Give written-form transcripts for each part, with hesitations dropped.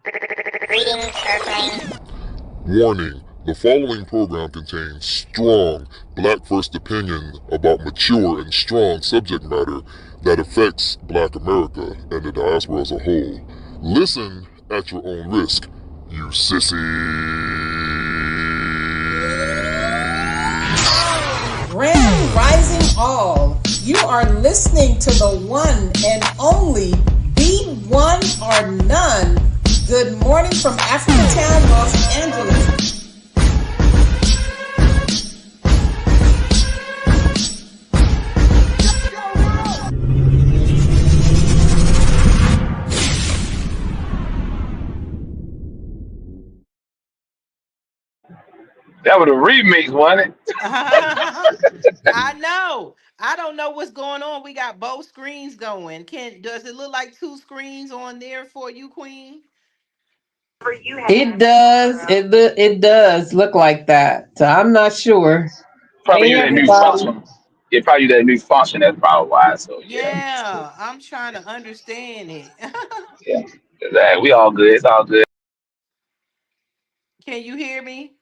Greetings, Earthlings. Warning, the following program contains strong black first opinion about mature and strong subject matter that affects Black America and the diaspora as a whole. Listen at your own risk, you sissies. Grand Rising All, you are listening to the one and only Be One or None. Good morning from Africatown, Los Angeles. That was a remix, wasn't it? I know. I don't know what's going on. We got both screens going. Does it look like two screens on there for you, Queen? It does. It does look like that. So I'm not sure. Probably Hey use that new everybody. function. Yeah, probably use that new function. That's probably why. So yeah, Yeah, I'm trying to understand it. yeah. We all good. It's all good. Can you hear me?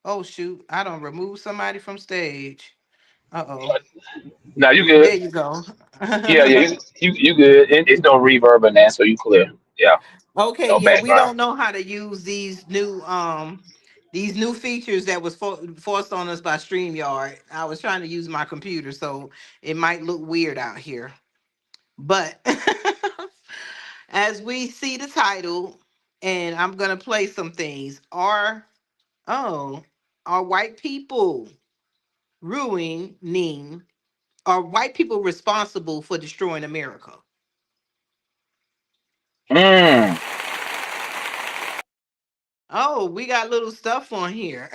Oh shoot, I don't remove somebody from stage. Uh-oh. Now you There good. you go. Yeah, yeah. You good. It's no reverb in that, so you clear. Yeah, Okay, no yeah, we background. don't know how to use these new features that was forced on us by StreamYard. I was trying to use my computer, so it might look weird out here. But as we see the title, and I'm gonna play some things. Oh, are white people ruining are white people responsible for destroying America? Mm. Oh, we got little stuff on here.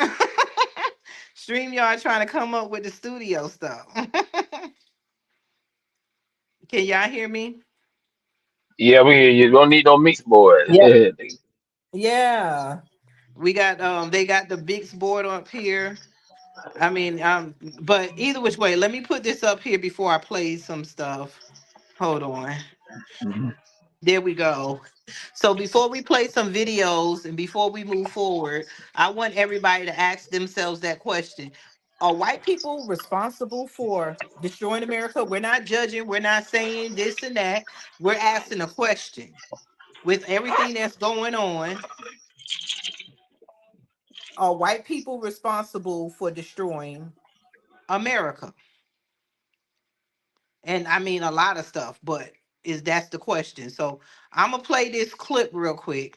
StreamYard trying to come up with the studio stuff. Can y'all hear me? Yeah, you don't need no mix board. Yep. Yeah. We got they got the Bix board up here. I mean, but either which way, let me put this up here before I play some stuff. Hold on. There we go. So before we play some videos and before we move forward, I want everybody to ask themselves that question. Are white people responsible for destroying America? We're not judging, we're not saying this and that. We're asking a question. With everything that's going on, are white people responsible for destroying America? And I mean a lot of stuff, but is that's the question. So I'm gonna play this clip real quick,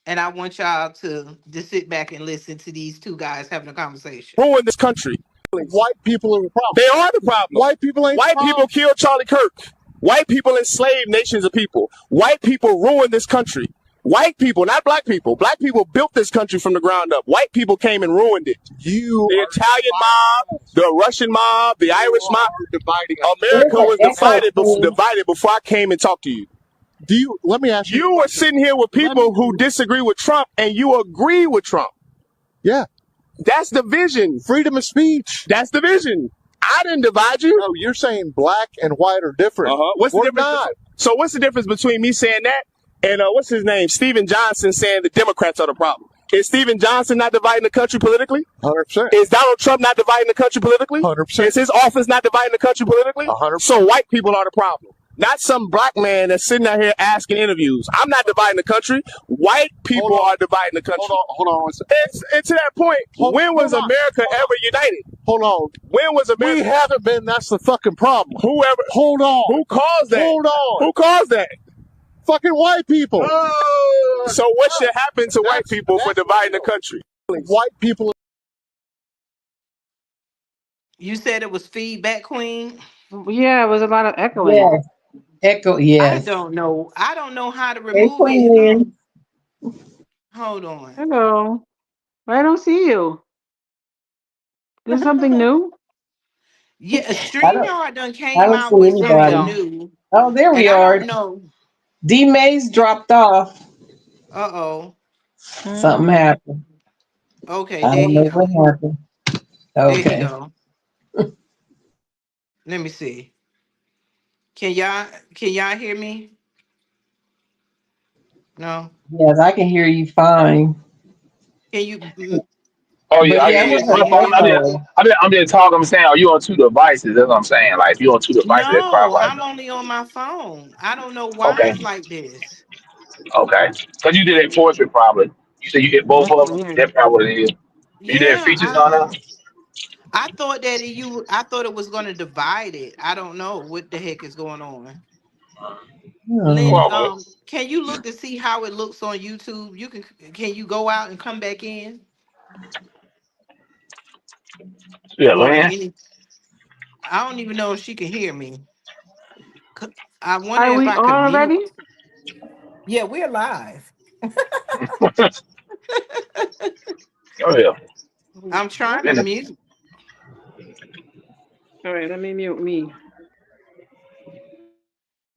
and I want y'all to just sit back and listen to these two guys having a conversation. Ruin this country. White people are the problem. They are the problem. White people ain't White the people problem. killed Charlie Kirk. White people enslaved nations of people. White people ruined this country. White people, not black people. Black people built this country from the ground up. White people came and ruined it. The Italian mob, the Russian mob, the Irish mob. Dividing. America was Echo. divided before I came and talked to you. Let me ask you. You were sitting here with people who disagree with Trump and you agree with Trump. Yeah. That's division. Freedom of speech. That's division. I didn't divide you. No, you're saying black and white are different. What's the We're difference? not. So what's the difference between me saying that and what's his name, Stephen Johnson, saying the Democrats are the problem? Is Stephen Johnson not dividing the country politically? 100%. Is Donald Trump not dividing the country politically? 100%. Is his office not dividing the country politically? 100%. So white people are the problem. Not some black man that's sitting out here asking interviews. I'm not dividing the country. White people are dividing the country. Hold on. And to that point, when was America ever united? Hold on. When was America? We haven't been. That's the fucking problem. Hold on. Who caused that? Hold on. Who caused that? Fucking white people. So what should happen to white people for dividing the country? White people. You said it was feedback, Queen. Yeah, it was a lot of echoing. Yes. Echo. I Yes. don't know. I don't know how to Hey, remove Queen it. Lynn. Hold on. Hello. I don't see you. There's something new? Yeah, I don't. StreamYard done I came don't out see with There we something anybody. go. new, Oh, there and we I are. don't know. D Mays dropped off. Uh-oh. Something happened. Okay, I there don't you know go. what happened. There you Okay. go. Let me see. Can y'all hear me? No. Yes, I can hear you fine. Can you? Oh yeah, But I Can yeah, can you? hear with you. Can her you hear me? I'm just talking. I'm saying, are you on two devices? That's what I'm saying. Like, if you're on two devices, that's No, probably I'm only on my phone. I don't know why okay. it's like this. Okay, because you did enforcement probably. You said you hit both That's of them. weird. That's probably what it is. You did Yeah, features on them. I thought that I thought it was going to divide it. I don't know what the heck is going on. Lynn, oh, Probably. can you look to see how it looks on YouTube? Can you go out and come back in, Yeah, or man. any? I don't even know if she can hear me. C- I wonder Are if we I could on mute. already? Yeah, we're live. Oh yeah. I'm trying to And mute. All right, let me mute me.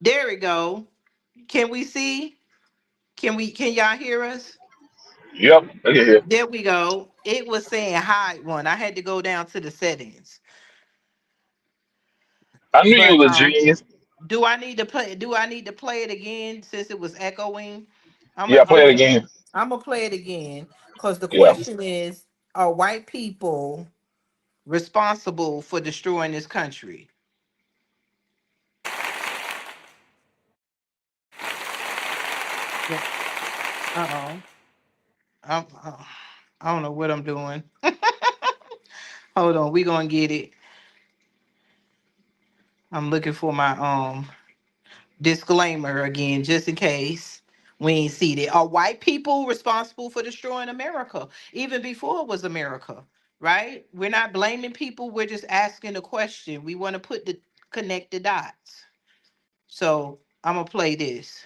There we go. Can we see? Can y'all hear us? yep. Look at here. There we go. It was saying hide one. I had to go down to the settings. I knew you But was a genius. do I need to play it again since it was echoing? I'm Yeah, gonna I'm play it gonna again. I'm gonna play it again because the Yeah. question is, are white people responsible for destroying this country? Yeah. Uh-oh. I don't know what I'm doing. Hold on, we gonna get it. I'm looking for my disclaimer again, just in case we ain't seen it. Are white people responsible for destroying America? Even before it was America, right? We're not blaming people, we're just asking a question. We want to connect the dots. So I'm gonna play this.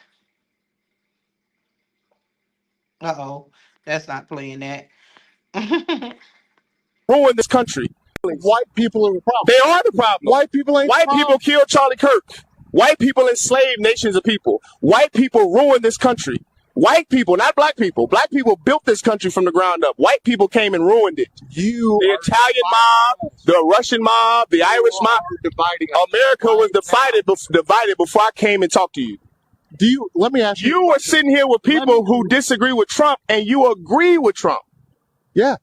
Uh-oh, that's not playing that. Ruin this country. White people are the problem. They are the problem. White people ain't the White problem. people killed Charlie Kirk. White people enslaved nations of people. White people ruined this country. White people, not black people. Black people built this country from the ground up. White people came and ruined it. The Italian mob, the Russian mob, the Irish mob. Dividing America was divided before I came and talked to you. Let me ask you. You were sitting here with people who disagree with Trump and you agree with Trump. Yeah.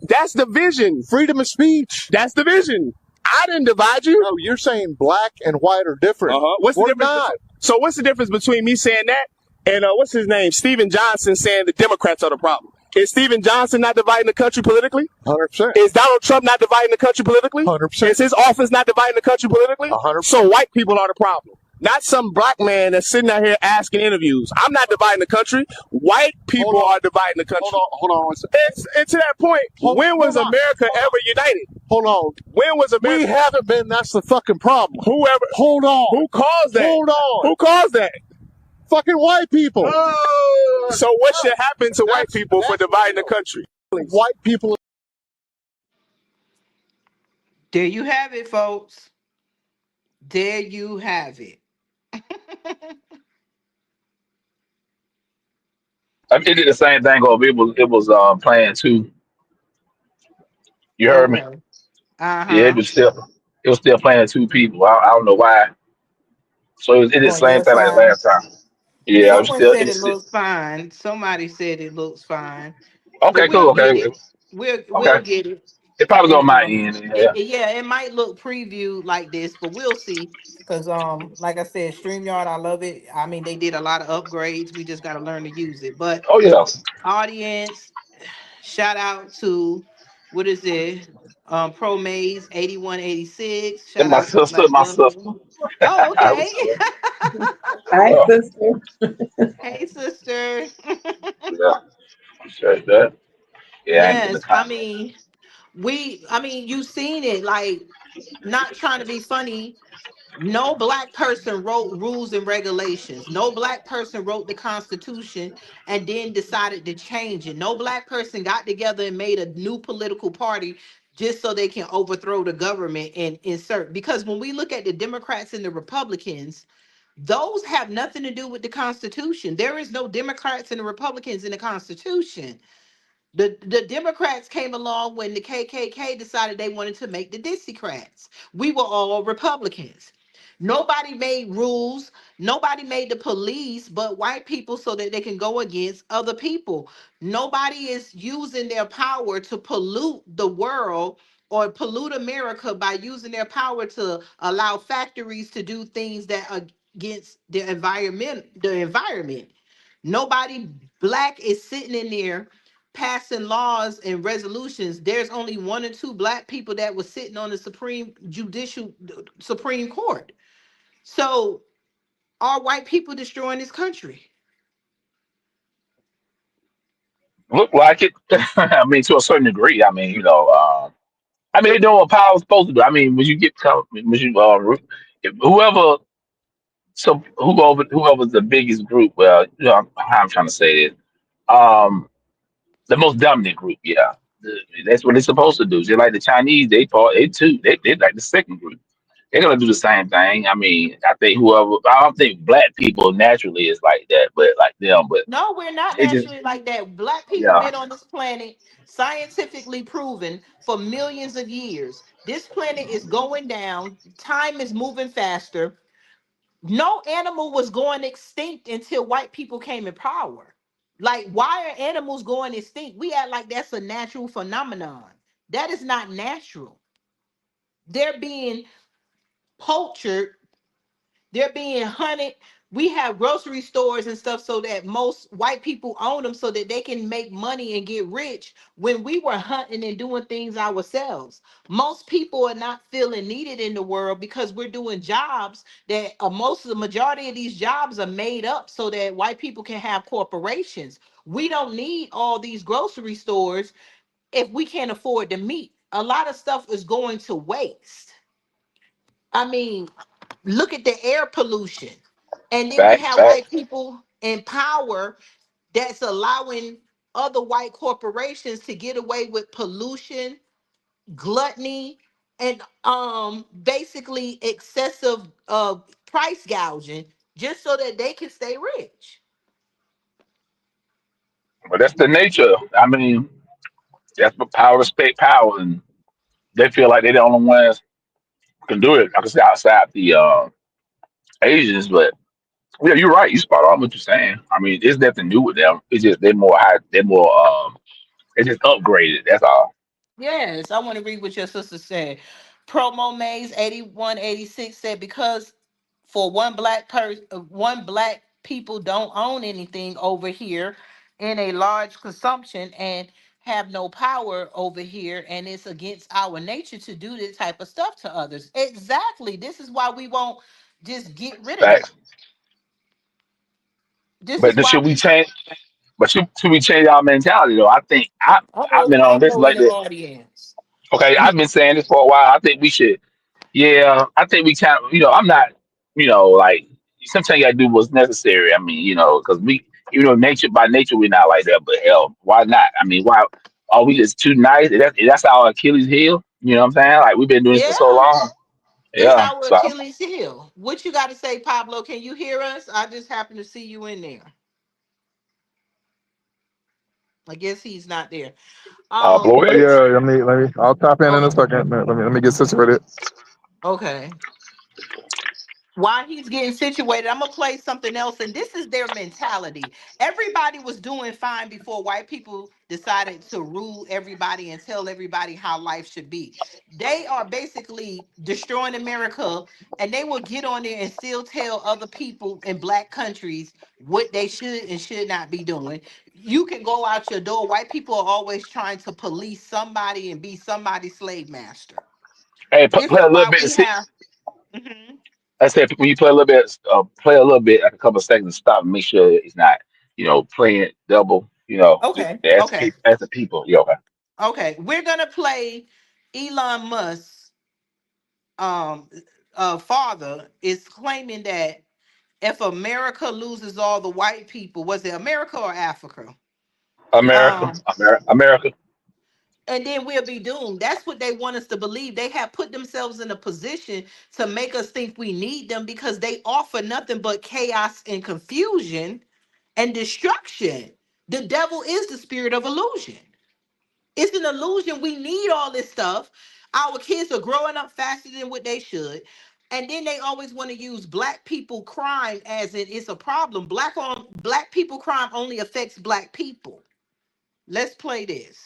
That's division. Freedom of speech. That's division. I didn't divide you. No, you're saying black and white are different. What's the We're difference? not. So what's the difference between me saying that and what's his name, Stephen Johnson, saying the Democrats are the problem? Is Stephen Johnson not dividing the country politically? 100%. Is Donald Trump not dividing the country politically? 100%. Is his office not dividing the country politically? 100%. So white people are the problem. Not some black man that's sitting out here asking interviews. I'm not dividing the country. White people are dividing the country. Hold on one second. And to that point, when was America ever united? Hold on. When was America? We haven't been. That's the fucking problem. Whoever. Hold on. Who caused that? Hold on. Who caused that? Fucking white people. So what should happen to white people for dividing the country? White people. There you have it, folks. There you have it. I mean, it did the same thing. It was playing too. You heard me? Okay. Yeah, Uh-huh. it was still playing two people. I don't know why. So it did the On same your thing like side. last time. Yeah, Someone said it it's still looks fine. Somebody said it looks fine. But okay. we'll Cool. Okay. get it. We'll Okay. get it. It probably was on And my end. Yeah. yeah, it might look previewed like this, but we'll see. Cause like I said, StreamYard, I love it. I mean, they did a lot of upgrades. We just gotta learn to use it. But Oh yeah. audience, shout out to what is it? Pro Maze 8186. And Shout out to my Black sister. Butter. Oh, I okay. was, hi, yeah. sister. Hey, sister. Yeah. Straight that. Yeah, I ain't getting the Yes, I comment. mean, you seen it, like, not trying to be funny. No black person wrote rules and regulations. No black person wrote the Constitution and then decided to change it. No black person got together and made a new political party just so they can overthrow the government and insert. Because when we look at the Democrats and the Republicans, those have nothing to do with the Constitution. There is no Democrats and the Republicans in the Constitution. The Democrats came along when the KKK decided they wanted to make the Dixiecrats. We were all Republicans. Nobody made rules. Nobody made the police but white people so that they can go against other people. Nobody is using their power to pollute the world or pollute America by using their power to allow factories to do things that are against the environment. Nobody black is sitting in there passing laws and resolutions. There's only one or two black people that was sitting on the Supreme Court. So are white people destroying this country? Look like it. I mean, to a certain degree. I mean, I mean, they doing what power's supposed to do. I mean, when you get when you whoever whoever's the biggest group, well, how I'm trying to say this, um, the most dominant group, yeah. That's what they're supposed to do. Just like the Chinese, they like the second group. They're gonna do the same thing. I mean, I think whoever I don't think black people naturally is like that, but like them, but No, we're not they just naturally like that. Black people yeah. been on this planet, scientifically proven, for millions of years. This planet is going down. Time is moving faster. No animal was going extinct until white people came in power. Like, why are animals going extinct? We act like that's a natural phenomenon. That is not natural. They're being poached, they're being hunted. We have grocery stores and stuff so that most white people own them so that they can make money and get rich when we were hunting and doing things ourselves. Most people are not feeling needed in the world because we're doing jobs that most of the majority of these jobs are made up so that white people can have corporations. We don't need all these grocery stores if we can't afford the meat. A lot of stuff is going to waste. I mean, look at the air pollution. And then we Facts, have white facts. people in power that's allowing other white corporations to get away with pollution, gluttony, and basically excessive price gouging just so that they can stay rich. But that's the nature. I mean, that's what power respect power, and they feel like they're the only ones who can do it. Like I said, outside the Asians, but yeah, you're right. You spot on what you're saying. I mean, it's nothing new with them. It's just they're more high. They're more it's just upgraded. That's all. Yes, I want to read what your sister said. Promo Maze 8186 said because for one black people don't own anything over here in a large consumption and have no power over here, and it's against our nature to do this type of stuff to others. Exactly. This is why we won't just get rid of them. Facts. This But is why should we we. change? But should we change our mentality though? I think I've Oh, been on this Pablo in like the this. audience. Okay, I've been saying this for a while. I think we should. Yeah, I think we kind of, I'm not, like sometimes you gotta do what's necessary. I mean, because nature by nature we're not like that. But hell, why not? I mean, why are we just too nice? That's our Achilles heel. You know what I'm saying? Like we've been doing this for so Yeah. long. It's Yeah. our So Achilles heel. What you got to say, Pablo? Can you hear us? I just happen to see you in there. I guess he's not there. blow Um. it. I'll tap in a Okay. second. Let me get situated. Okay. While he's getting situated, I'm gonna play something else, and this is their mentality. Everybody was doing fine before white people decided to rule everybody and tell everybody how life should be. They are basically destroying America, and they will get on there and still tell other people in black countries what they should and should not be doing. You can go out your door. White people are always trying to police somebody and be somebody's slave master. Hey, This play is a little why bit. we have. Mhm. I said when you play a little bit, like a couple of seconds, stop and make sure it's not, playing double. Okay. As Okay. the people. Yeah. Okay. Okay, we're gonna play Elon Musk. Um, father is claiming that if America loses all the white people, was it America or Africa? America, Um, America. and then we'll be doomed. That's what they want us to believe. They have put themselves in a position to make us think we need them because they offer nothing but chaos and confusion and destruction. The devil is the spirit of illusion. It's an illusion. We need all this stuff. Our kids are growing up faster than what they should. And then they always want to use black people crime as it's a problem. Black people crime only affects black people. Let's play this.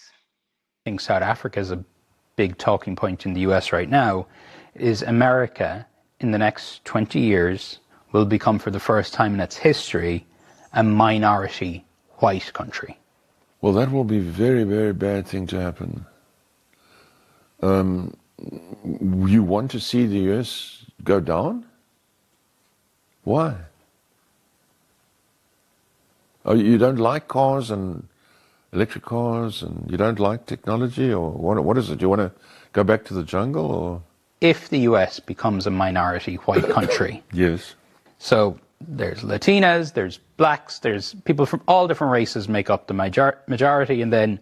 I think South Africa is a big talking point in the US right now, is America in the next 20 years will become, for the first time in its history, a minority white country. Well, that will be a very, very bad thing to happen. You want to see the US go down? Why? Oh, you don't like cars and electric cars, and you don't like technology, or what is it? Do you want to go back to the jungle, or? If the US becomes a minority white country. Yes. So there's Latinas, there's blacks, there's people from all different races make up the majority, and then,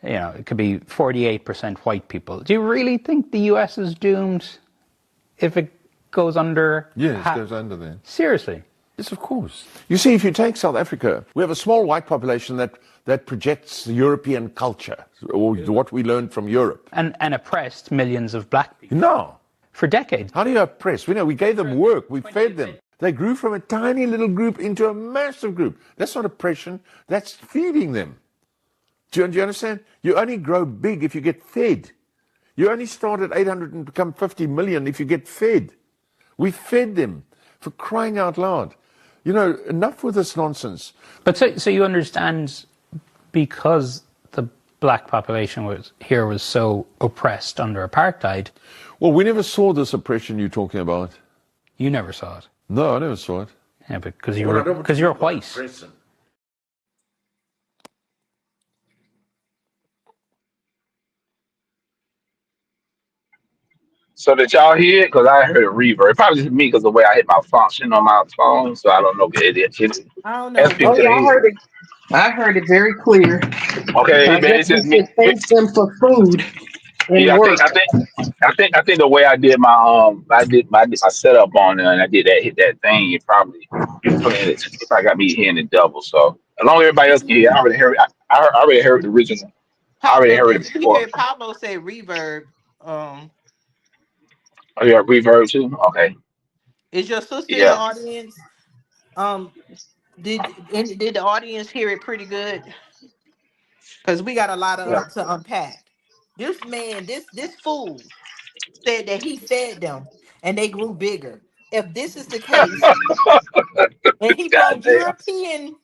you know, it could be 48% white people. Do you really think the US is doomed if it goes under? Yes, it goes under then. Seriously? Yes, of course. You see, if you take South Africa, we have a small white population that projects the European culture, or what we learned from Europe. And oppressed millions of black people. No. For decades. How do you oppress? We gave them work, we fed them. They grew from a tiny little group into a massive group. That's not oppression, that's feeding them. Do you understand? You only grow big if you get fed. You only start at 800 and become 50 million if you get fed. We fed them, for crying out loud. You know, enough with this nonsense. But so you understand, because the black population was so oppressed under apartheid. Well, we never saw this oppression you're talking about. You never saw it? No, I never saw it. Yeah, because you're white. So did y'all hear it? Because I heard a reverb. Probably just me because the way I hit my function on my phone. So I don't know if it I don't know. SP to the I head. heard it. I heard it very clear. Okay, I man, guess it's we just me. should thank them for food and Yeah, work. I think the way I did my setup on it, and I did that, hit that thing. It probably playing it. If I got me hearing it double, so as long as everybody else can hear, I already heard. I already heard the original. I already Pablo, heard it did you before. hear Pablo say reverb? Oh, yeah, reverb too. Okay, Is your sister in the yeah, audience? Um, did the audience hear it pretty good? Because we got a lot yeah. of to unpack. This man, this fool said that he fed them and they grew bigger. If this is the case, and he God brought damn. European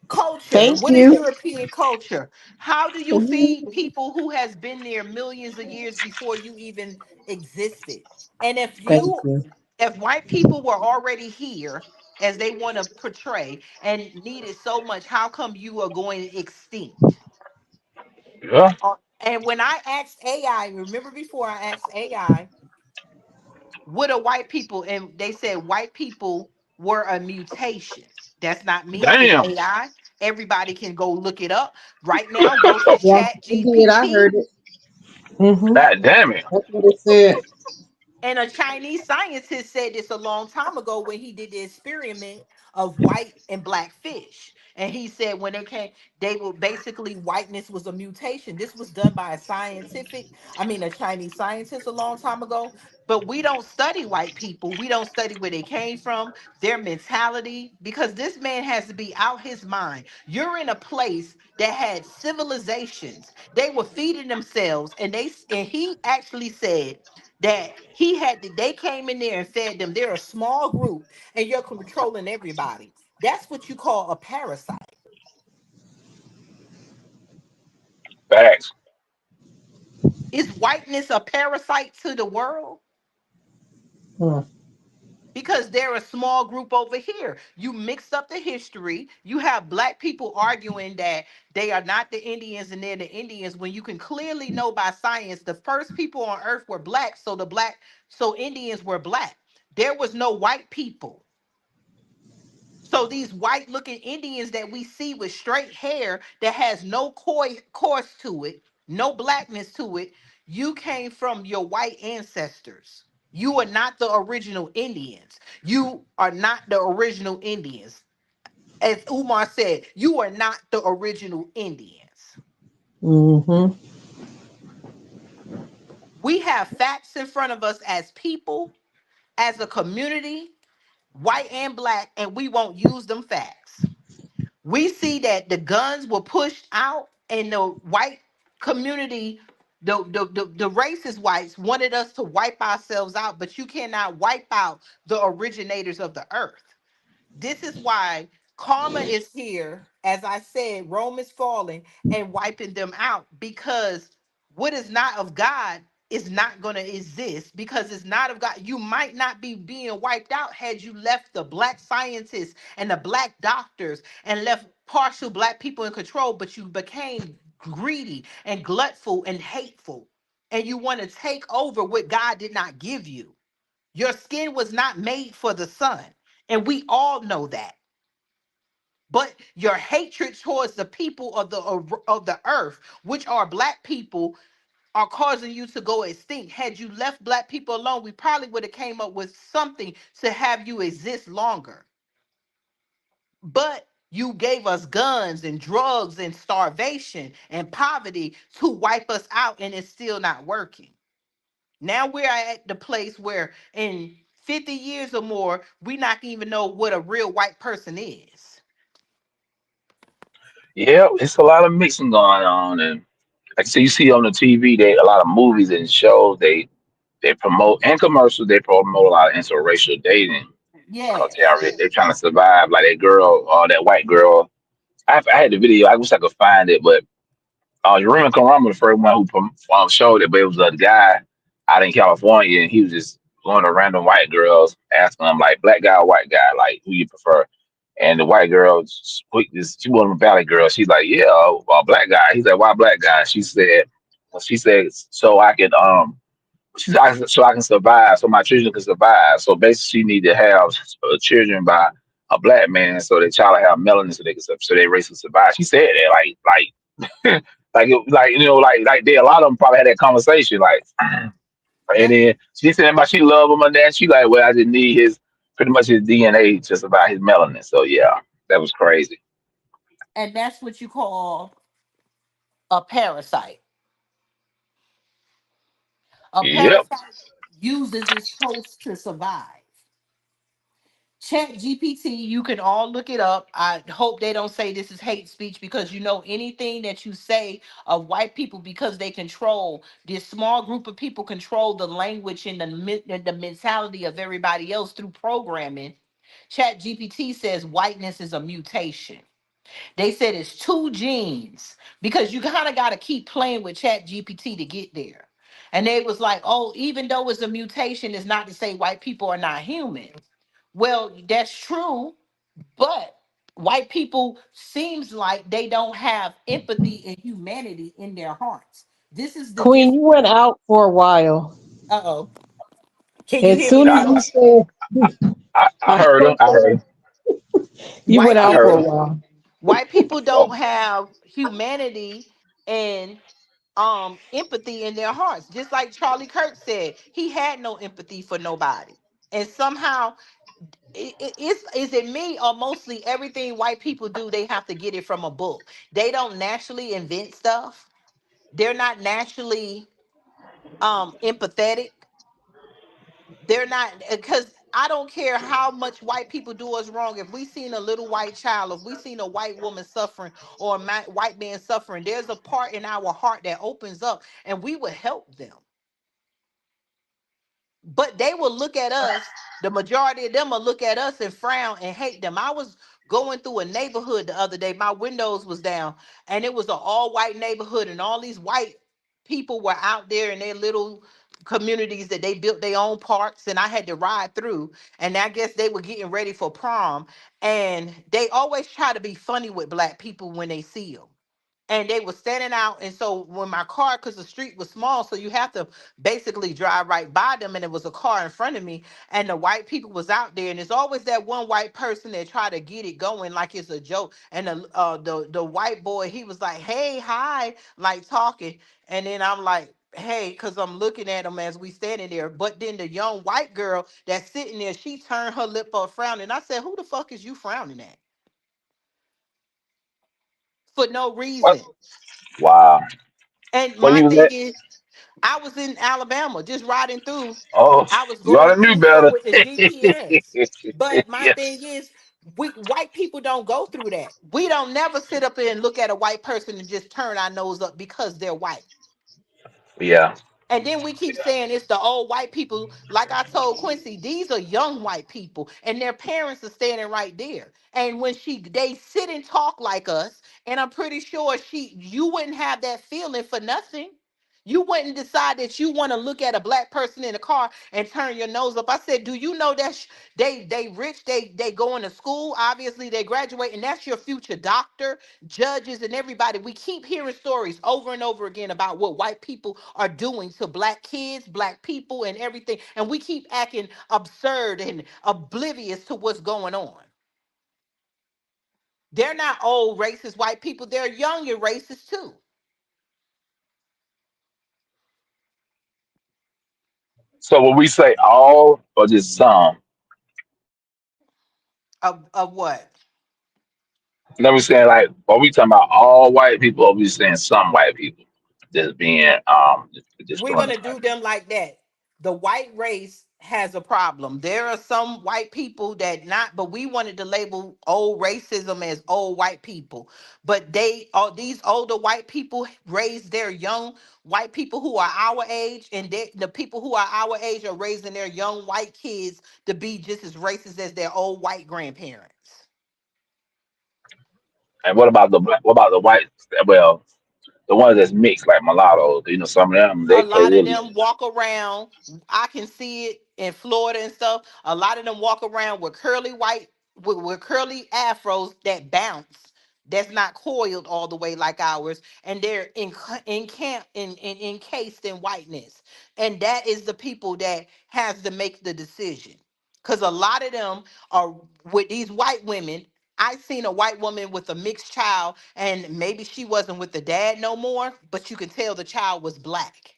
culture. Thank What is you. European culture? How do you feed people who has been there millions of years before you even existed? And Thank you. if white people were already here as they want to portray and needed so much, how come you are going extinct? Yeah, And when I asked AI, remember before I asked AI, what are white people? And they said white people were a mutation. That's not me, it's damn. AI. Everybody can go look it up right now. Go to Yeah, Chat I did. I GPT. heard it. Mm-hmm. God damn it. That's what it said. And a Chinese scientist said this a long time ago when he did the experiment of white and black fish. And he said when they came, they were basically whiteness was a mutation. This was done by a Chinese scientist a long time ago. But we don't study white people. We don't study where they came from, their mentality, because this man has to be out his mind. You're in a place that had civilizations. They were feeding themselves, and he actually said that they came in there and fed them. They're a small group and you're controlling everybody. That's what you call a parasite. Facts. Is whiteness a parasite to the world? Hmm. Because they're a small group over here. You mixed up the history. You have black people arguing that they are not the Indians and they're the Indians when you can clearly know by science the first people on earth were black, so Indians were black. There was no white people. So these white looking Indians that we see with straight hair that has no course to it, no blackness to it, you came from your white ancestors. You are not the original Indians. You are not the original Indians. As Umar said, you are not the original Indians. Mm-hmm. We have facts in front of us as people. as a community, white and black, and we won't use them facts. We see that the guns were pushed out and the white community, the racist whites wanted us to wipe ourselves out, but you cannot wipe out the originators of the earth. This is why karma is here. As I said, Rome is falling and wiping them out, because what is not of God is not going to exist, because it's not of God. You might not be being wiped out had you left the black scientists and the black doctors and left partial black people in control, but you became greedy and gluttful and hateful. And you want to take over what God did not give you. Your skin was not made for the sun. And we all know that. But your hatred towards the people of the earth, which are black people, are causing you to go extinct. Had you left black people alone, we probably would have came up with something to have you exist longer. But you gave us guns and drugs and starvation and poverty to wipe us out, and it's still not working. Now we're at the place where in 50 years or more, we not even know what a real white person is. Yeah, it's a lot of mixing going on, and like I say, you see on the TV, they a lot of movies and shows they promote and commercials. They promote a lot of interracial dating because Yes. they trying to survive. Like that girl, that white girl. I had the video. I wish I could find it, but Yurima Karama, the first one who showed it, but it was a guy out in California, and he was just going to random white girls, asking them like, black guy or white guy, like who you prefer. And the white girl, she wasn't a valley girl. She's like, yeah, a black guy. He's like, why black guy? She said, so I can so I can survive, so my children can survive. So basically, she need to have children by a black man, so the child will have melanin, so they race will survive. She said that like like they a lot of them probably had that conversation like, and That then she said but she love him, and then she like, well, I just need his pretty much his DNA just about his melanin. So yeah, that was crazy. and that's what you call a parasite. A Yep. parasite uses its host to survive. Chat GPT, you can all look it up. I hope they don't say this is hate speech, because you know anything that you say of white people, because they control this small group of people, control the language and the mentality of everybody else through programming. Chat GPT says whiteness is a mutation. They said it's two genes, because you kind of got to keep playing with Chat GPT to get there. And they was like, oh, even though it's a mutation, it's not to say white people are not human. Well, that's true, but white people seems like they don't have empathy and humanity in their hearts. This is the Queen, you difference. went out for a while. Uh-oh. Can you As hear me soon as I, now? you said, I heard her. I heard her. you went White I out for heard a her. people, while. white people Oh, don't have humanity and empathy in their hearts. Just like Charlie Kirk said, he had no empathy for nobody. And somehow is it me, or mostly everything white people do, they have to get it from a book. They don't naturally invent stuff. They're not naturally empathetic. They're not, because I don't care how much white people do us wrong. If we seen a little white child, if we seen a white woman suffering or a white man suffering, there's a part in our heart that opens up and we would help them. But they will look at us, the majority of them will look at us and frown and hate them. I was going through a neighborhood the other day, my windows was down, and it was an all white neighborhood, and all these white people were out there in their little communities that they built their own parks, and I had to ride through, and I guess they were getting ready for prom, and they always try to be funny with black people when they see them, and they were standing out. And so when my car, because the street was small, so you have to basically drive right by them, and it was a car in front of me, and the white people was out there, and there's always that one white person that try to get it going like it's a joke, and the white boy, he was like, hey, hi, like talking, and then I'm like, hey, because I'm looking at him as we standing there. But then the young white girl that's sitting there, she turned her lip up frowning. I said, who the fuck is you frowning at for no what? reason? Wow. And Where my you was thing at? is, I was in Alabama just riding through. Oh, I was you ought going to knew through there better. with the GPS. But my Yeah, thing is, we white people don't go through that. We don't never sit up there and look at a white person and just turn our nose up because they're white. yeah. And then we keep saying it's the old white people. Like I told Quincy, these are young white people, and their parents are standing right there. And when they sit and talk like us, and I'm pretty sure you wouldn't have that feeling for nothing. You wouldn't decide that you want to look at a black person in a car and turn your nose up. I said, do you know that they rich? They going to school. Obviously, they graduate, and that's your future doctor, judges, and everybody. We keep hearing stories over and over again about what white people are doing to black kids, black people, and everything. And we keep acting absurd and oblivious to what's going on. They're not old racist white people, they're young and racist too. So when we say all or just some, Of what? then we saying like, are we talking about all white people, or we saying some white people just being just We're doing going the to same? do them like that. The white race has a problem. There are some white people that not, but we wanted to label old racism as old white people. But all these older white people raise their young white people who are our age, and the people who are our age are raising their young white kids to be just as racist as their old white grandparents. And what about the whites? Well, the ones that's mixed, like mulattoes. You know, some of them they A play lot of really. them walk around. I can see it in Florida and stuff. A lot of them walk around with curly white with curly afros that bounce. That's not coiled all the way like ours, and they're in camp encased in whiteness. And that is the people that has to make the decision. Cause a lot of them are with these white women. I seen a white woman with a mixed child, and maybe she wasn't with the dad no more, but you can tell the child was black,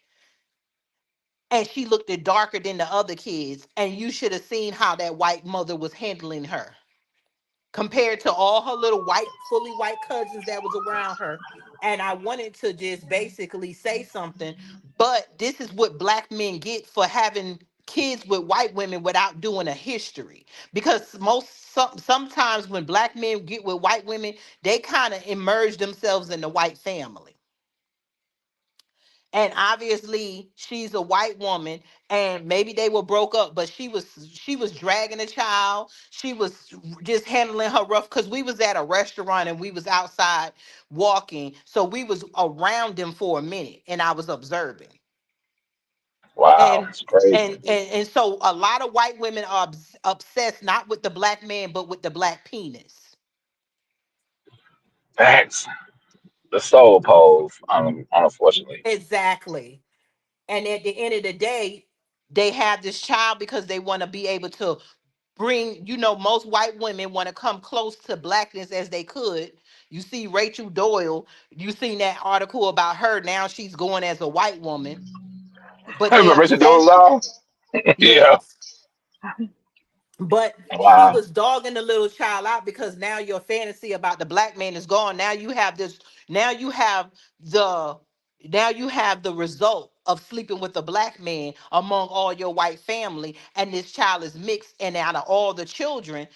and she looked it darker than the other kids, and you should have seen how that white mother was handling her compared to all her little white fully white cousins that was around her. And I wanted to just basically say something, but this is what black men get for having kids with white women without doing a history, because sometimes when black men get with white women, they kind of immerse themselves in the white family. And obviously she's a white woman, and maybe they were broke up, but she was dragging a child. She was just handling her rough, because we was at a restaurant and we was outside walking, so we was around them for a minute and I was observing. Wow, and it's crazy. and so a lot of white women are obsessed not with the black man but with the black penis. Facts. The soul pose, unfortunately. Exactly. And at the end of the day, they have this child because they want to be able to bring, most white women want to come close to blackness as they could. You see Rachel Doyle, you seen that article about her. Now she's going as a white woman, but Hey, they but Richard obsessed. Dolezal? Yeah. Yes. But she Wow. was dogging the little child out because now your fantasy about the black man is gone. Now you have this, now you have the now you have the result of sleeping with a black man among all your white family, and this child is mixed, and out of all the children,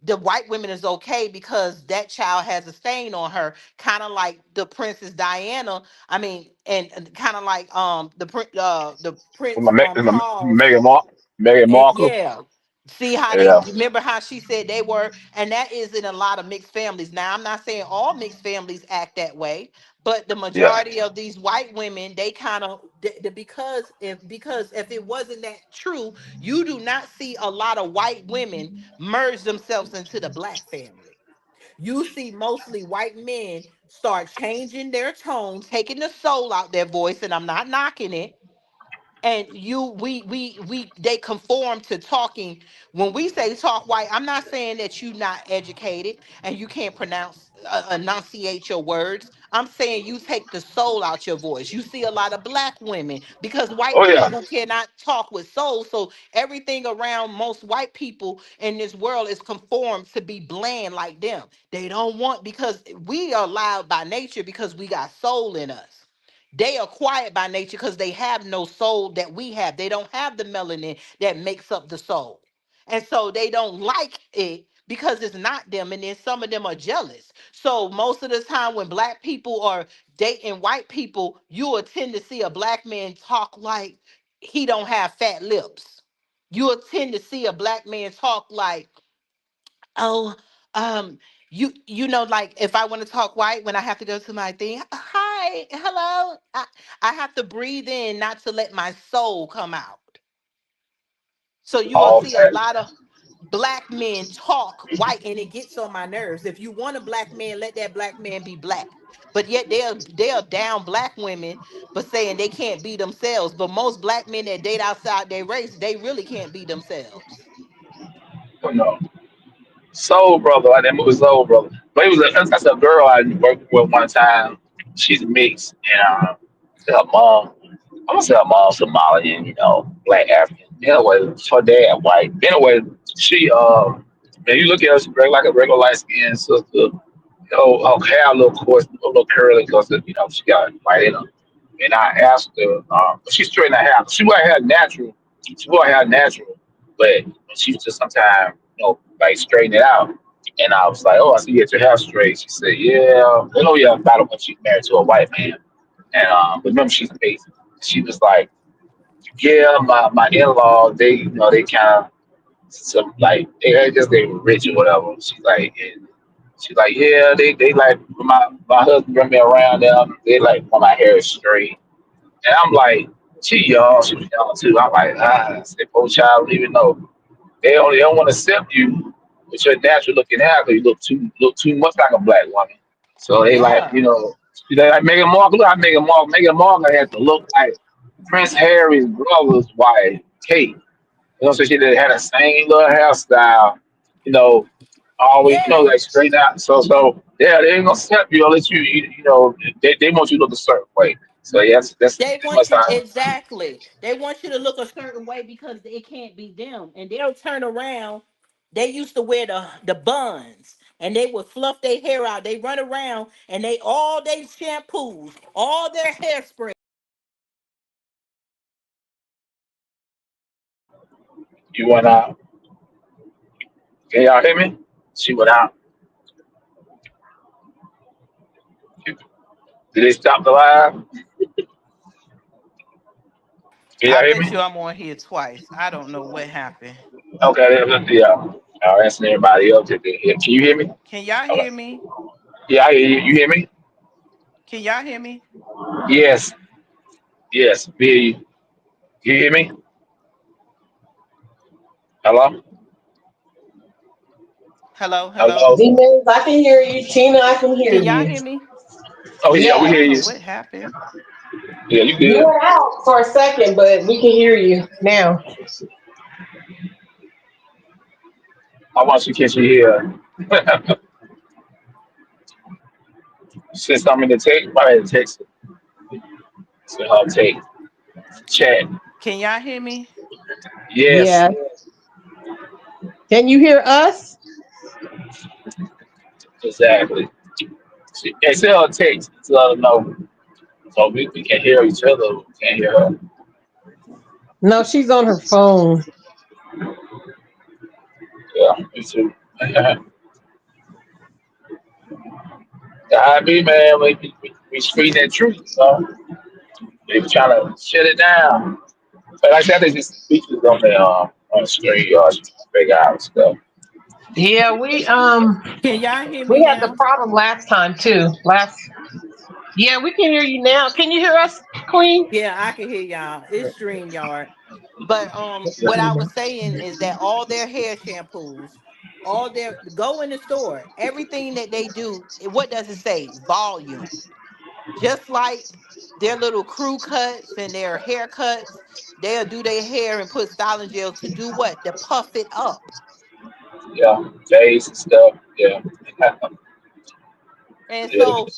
the white women is okay because that child has a stain on her, kind of like the Princess Diana. I mean, and kind of like the Prince Charles. Meghan Meghan Markle. Yeah. See how they Yeah. remember how she said they were, and that is in a lot of mixed families. Now, I'm not saying all mixed families act that way, but the Yeah. majority of these white women, they kind of because if it wasn't that true, you do not see a lot of white women merge themselves into the black family. You see mostly white men start changing their tone, taking the soul out their voice, and I'm not knocking it. And we they conform to talking. When we say talk white, I'm not saying that you not educated and you can't enunciate your words. I'm saying you take the soul out your voice. You see a lot of black women because Oh white yeah. people cannot talk with soul, so everything around most white people in this world is conformed to be bland like them. They don't want, because we are loud by nature because we got soul in us. They are quiet by nature because they have no soul that we have. They don't have the melanin that makes up the soul. And so they don't like it because it's not them. And then some of them are jealous. So most of the time when black people are dating white people, you will tend to see a black man talk like he don't have fat lips. You will tend to see a black man talk like, oh, you know, like if I want to talk white, when I have to go to my thing, hi, hello, I have to breathe in, not to let my soul come out. So you will see a Okay. lot of black men talk white, and it gets on my nerves. If you want a black man, let that black man be black. But yet they're down black women, but saying they can't be themselves. But most black men that date outside their race, they really can't be themselves. Well, no. Soul Brother, like that movie Soul Brother. But it was that's a girl I worked with one time. She's mixed, and her mom, I'm gonna say her mom's Somalian, black African. Anyway, her dad white. Anyway, she man, you look at her, she like a regular light skinned sister. Her hair a little coarse, a little curly because she got white in her. And I asked her, she straightened her hair. She wore her hair natural. She wore her hair natural, but she was just sometimes, like straighten it out. And I was like, oh, I see you get your hair straight. She said, yeah. Yeah, about it when she's married to a white man. And but remember, she's Asian. She was like, yeah, my in-law, they kind of some like they just they were rich or whatever. She's like, yeah, they like my husband bring me around them. They like when my hair is straight, and I'm like, she young, she was young too. I'm like, I said, poor child, don't even know. They don't want to accept you with your natural looking hair because you look too much like a black woman. So they like, Yeah. they like Meghan Markle. Look how Meghan Markle. Meghan Markle had to look like Prince Harry's brother's wife, Kate. So she did had the same little hairstyle, you know, always, like Yes. straight out. So yeah, they ain't gonna step you unless they want you to look a certain way. So yeah, that's They pretty much want you how. exactly. They want you to look a certain way because it can't be them. And they'll turn around. They used to wear the buns and they would fluff their hair out. They run around and they all their shampoos, all their hairspray. You went out. Can y'all hear me? She went out. Did they stop the live? Can y'all I hear bet me? you I'm on here twice. I don't know what happened. Okay, yeah. I'll answer everybody else if they hear. Can you hear me? Can y'all Okay. hear me? Yeah, I hear you. You hear me? Can y'all hear me? Yes, yes. We hear you. You hear me? Hello? Hello, hello. Hello? D-Mills, I can hear you. Tina, I can hear Can y'all you. hear me? Oh yeah, we I Yeah. hear don't know you. what happened. Yeah, you You good. went out for a second, but we can hear you now. I want you to catch you here. Send something in the text. Why did text it? Send her a text. Chat. Can y'all hear me? Yes, Yeah. Can you hear us? exactly. And send her a text to let her know. So we can hear each other. We can't hear her. No, she's on her phone. Yeah, me too. The IB man, we screen that truth, They were trying to shut it down. But like I said, there's just features on the screen, y'all. So you can figure out stuff. Yeah, Can y'all hear me we had the now? problem last time too. Yeah, we can hear you now. Can you hear us, Queen? Yeah, I can hear y'all. It's StreamYard. But what I was saying is that all their hair shampoos, all their go in the store, everything that they do, what does it say? Volume. Just like their little crew cuts and their haircuts, they'll do their hair and put styling gel to do what? To puff it up. Yeah, days and stuff. Yeah, And yeah. so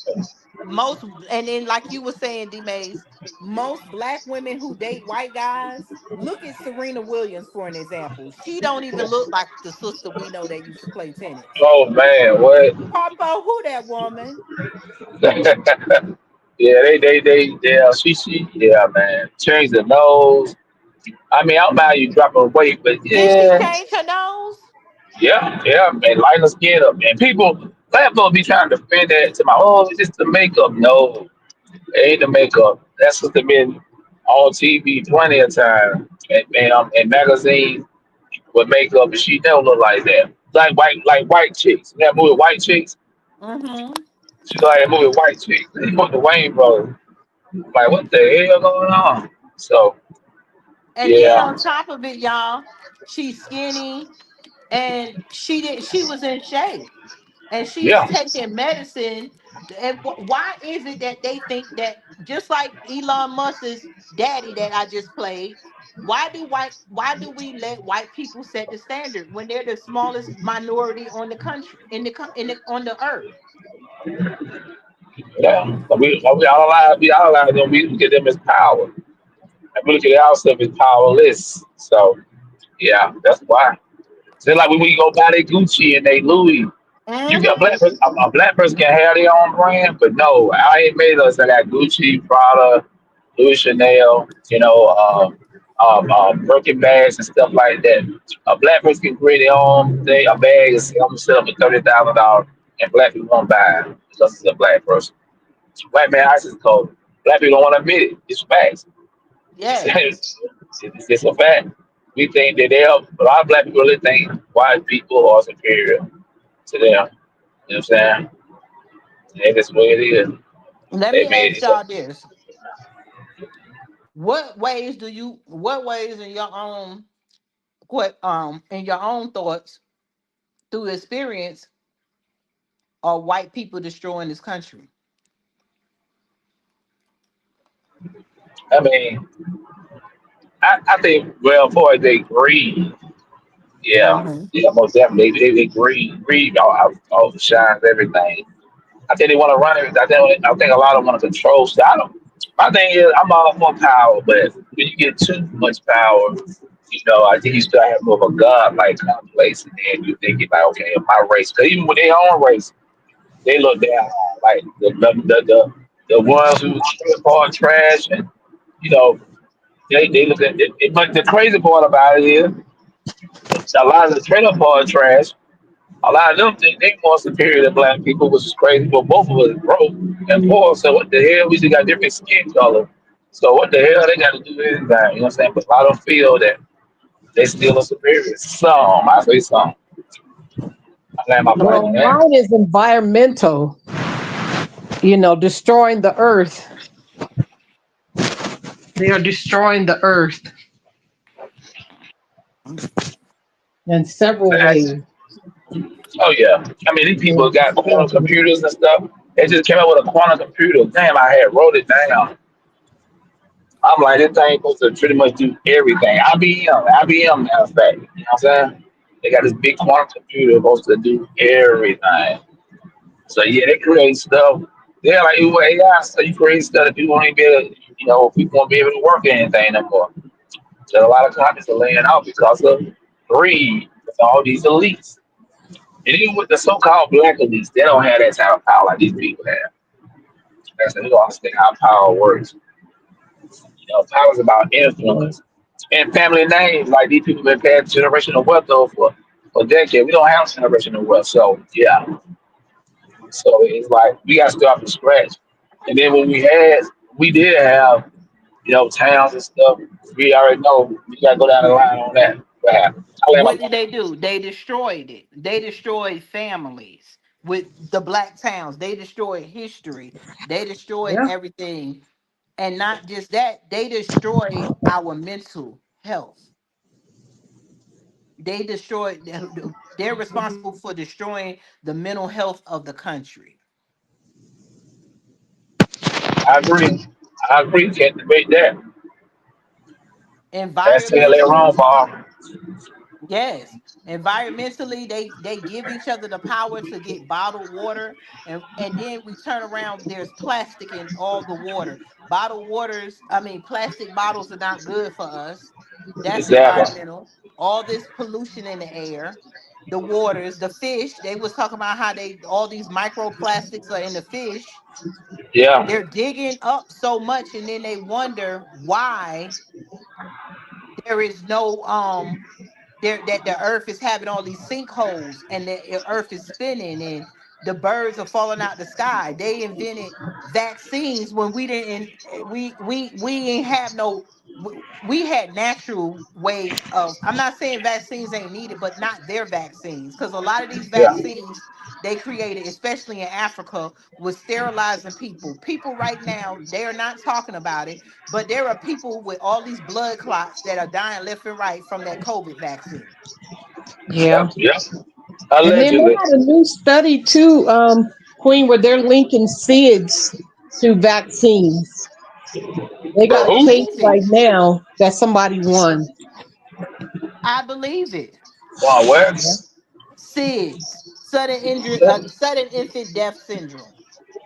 most, and then like you were saying, D Mays, most black women who date white guys, look at Serena Williams for an example. She don't even look like the sister we know that used to play tennis. Oh man, what? Papa, who that woman? Yeah, yeah, man. Change the nose. I mean, I don't mind you dropping weight, but Did she yeah, change her nose? yeah, and lighten the skin up. And people, black folks be trying to defend that to my, oh, it's just the makeup. No, it ain't the makeup. That's just been on TV plenty of times and magazines with makeup, and she never look like that. Like white chicks. That movie White Chicks. Mm-hmm. She like that movie White Chicks. They put the Wayne brothers. Like, what the hell going on? So, And then yeah, on top of it, y'all, she's skinny and she was in shape. And she's yeah, taking medicine. And why is it that they think that just like Elon Musk's daddy that I just played? Why do we let white people set the standard when they're the smallest minority on the country on the earth? yeah. But we all allow them. We look at them as power. And we look at ourselves as powerless. So, yeah, that's why. Just like when we go buy their Gucci and they Louis, you got Hmm. a black person can have their own brand, but no, I ain't made us. I got Gucci, Prada, Louis Chanel, Birkin bags and stuff like that. A black person can create their own thing, a bag and sell them for $30,000, and black people won't buy it because it's a black person. Black man ice is cold. Black people don't want to admit it. It's facts. Yes. It's just a fact. We think that a lot of black people really think white people are superior to them. You know what I'm saying? And that's the way it is. Let They me made ask it so. y'all this. What ways in your own in your own thoughts through experience are white people destroying this country? I mean, I think, well, boy, they greed. Yeah, Hmm. yeah, most definitely. They greed outshines everything. I think they want to run it. I think a lot of them want to control stuff. My thing is, I'm all for power, but when you get too much power, I think you start having more of a god-like complex, and then you think like, okay, my race. Because even with their own race, they look down on like the ones who trip on trash, and you know they look at it. But the crazy part about it is, a lot of the trailer park trash. A lot of them think they more superior than black people, which is crazy. But both of us broke and poor. So what the hell? We just got different skin color. So what the hell? They got to do anything. You know what I'm saying? But a lot of them feel that they still are superior. Some, I say some. I land my plane Well, on that. mine is environmental, destroying the earth. They are destroying the earth in several That's, ways. oh yeah. I mean, these people got quantum computers and stuff. They just came out with a quantum computer. Damn, I had wrote it down. I'm like, this thing supposed to pretty much do everything. IBM, matter of fact. You know what I'm saying? They got this big quantum computer supposed to do everything. So yeah, they create stuff. They're like, ooh, AI, so you create stuff that people won't even be able, people won't be able to work anything no more. So a lot of companies are laying out because of greed, with all these elites. And even with the so-called black elites, they don't have that type of power like these people have. That's they don't understand how power works. Power is about influence and family names. Like these people been paying generational wealth though for decades. We don't have generational wealth, so yeah. So it's like we got to start from scratch. And then we did have, towns and stuff. We already know we got to go down the line on that. What happened? I let my What did point. they do? They destroyed it. They destroyed families with the black towns. They destroyed history. They destroyed Yeah. everything. And not just that, they destroyed our mental health. They destroyed, they're responsible for destroying the mental health of the country. I agree. I agree. Can't debate that. That's tell they wrong, Environmentally, Paul. yes. Environmentally, they give each other the power to get bottled water, and then we turn around. There's plastic in all the water. Bottled waters, I mean, plastic bottles are not good for us. That's Exactly. environmental. All this pollution in the air. the waters, the fish. They was talking about how they all these microplastics are in the fish. Yeah, They're digging up so much, and then they wonder why there is no there that the earth is having all these sinkholes and the earth is spinning and the birds are falling out the sky. They invented vaccines when we didn't we ain't have no we had natural ways of, I'm not saying vaccines ain't needed, but not their vaccines, because a lot of these yeah, vaccines they created, especially in Africa, was sterilizing people right now. They are not talking about it, but there are people with all these blood clots that are dying left and right from that COVID vaccine. yeah, Yeah. yeah. And then they Allegedly. had a new study too, Queen, where they're linking SIDS to vaccines. They got I a Who? case believe it. right now that somebody won. I believe it. Wow, where? Yeah. SIDS, sudden infant death syndrome.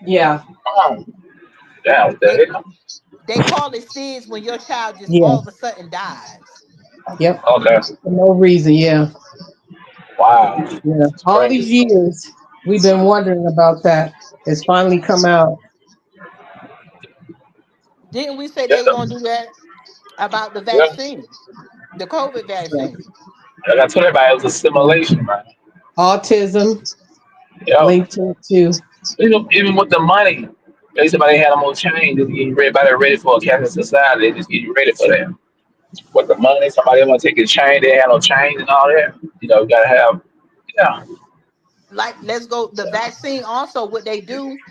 Yeah. Oh, damn, what They the hell? they call it SIDS when your child just Yeah. all of a sudden dies. Yep. Okay. For no reason. Yeah. Wow. Yeah. It's All these crazy. years we've been wondering about that. It's finally come out. Didn't we say Yeah, they were gonna do that about the yeah. vaccine, the COVID Yeah. vaccine? Like I told everybody, it was a Yeah. simulation, man. Autism Yo, linked to it too. even with the money, they somebody had them on change. Just getting everybody ready for a Catholic society. They just get you ready for that. With the money, somebody want to take a chain. They had no change and all that. You gotta have. Yeah, Like, let's go. The vaccine also, what they do,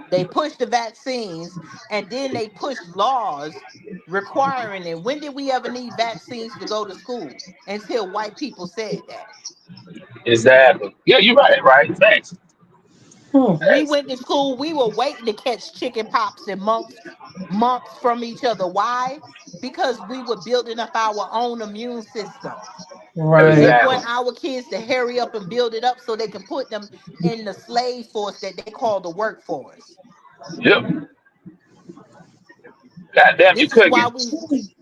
they push the vaccines and then they push laws requiring it. When did we ever need vaccines to go to school? Until white people said that. exactly. Yeah, you're right. Right. Thanks. Hmm. We Thanks. went to school, we were waiting to catch chicken pox and mumps from each other. Why? Because we were building up our own immune system. They Right. Exactly. want our kids to hurry up and build it up so they can put them in the slave force that they call the workforce. Yep. God damn, you This is why cooking. we.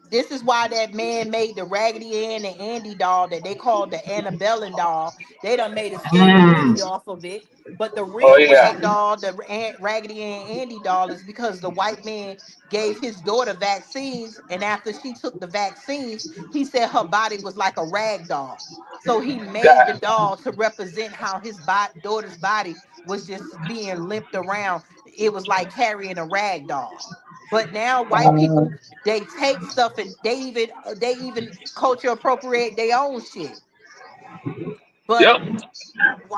This is why that man made the Raggedy Ann and Andy doll that they called the Annabelle doll. They done made a scary Hmm. movie off of it. But the Oh real yeah. rag doll, the Raggedy Ann and Andy doll, is because the white man gave his daughter vaccines, and after she took the vaccines, he said her body was like a rag doll. So he made the God. doll to represent how his daughter's body was just being limped around. It was like carrying a rag doll. But now white Uh, people, they take stuff and they even culture appropriate their own shit. But Yep.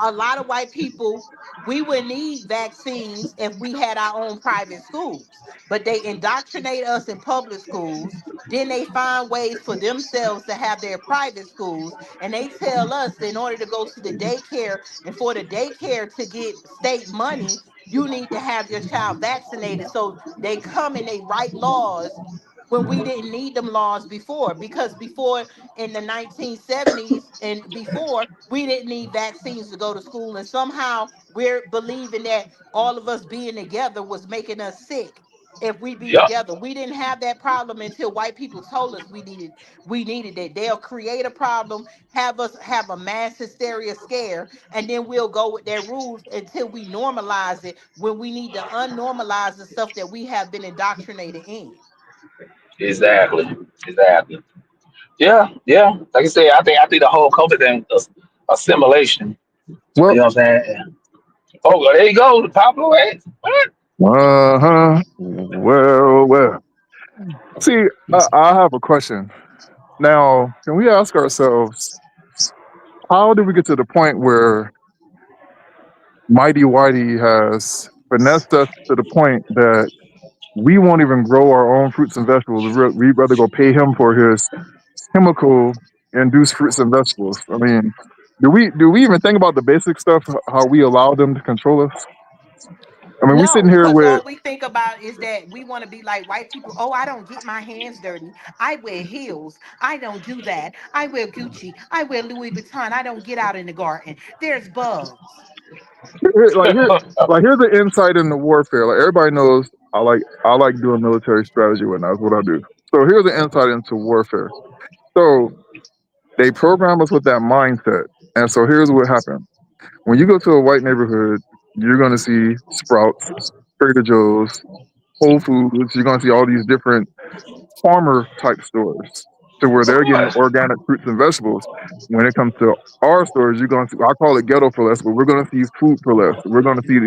a lot of white people, we would need vaccines if we had our own private schools. But they indoctrinate us in public schools. Then they find ways for themselves to have their private schools. And they tell us in order to go to the daycare and for the daycare to get state money, you need to have your child vaccinated. So they come and they write laws when we didn't need them laws before. Because before, in the 1970s and before, we didn't need vaccines to go to school. And somehow we're believing that all of us being together was making us sick. If we be Yep. together, we didn't have that problem until white people told us we needed it. They'll create a problem, have us have a mass hysteria scare, and then we'll go with their rules until we normalize it, when we need to unnormalize the stuff that we have been indoctrinated in. Exactly. Exactly. Yeah. Yeah. Like I said, I think the whole COVID thing is assimilation. You Well, know what I'm saying? Oh, well, there you go. The popular way. What? uh-huh. Well. See, I have a question. Now, can we ask ourselves, how did we get to the point where Mighty Whitey has finessed us to the point that we won't even grow our own fruits and vegetables? We'd rather go pay him for his chemical induced fruits and vegetables. I mean, do we even think about the basic stuff, how we allow them to control us? I mean, we No, sitting here because with all we think about is that we want to be like white people. Oh, I don't get my hands dirty. I wear heels. I don't do that. I wear Gucci. I wear Louis Vuitton. I don't get out in the garden. There's bugs. like here like here's the insight into warfare. Like everybody knows I like doing military strategy and that's what I do. So here's the insight into warfare. So they program us with that mindset. And so here's what happened. When you go to a white neighborhood, you're going to see Sprouts, Trader Joe's, Whole Foods. You're going to see all these different farmer type stores to where Of they're getting course. organic fruits and vegetables. When it comes to our stores, you're going to see, I call it ghetto for less, but we're going to see food for less. We're going to see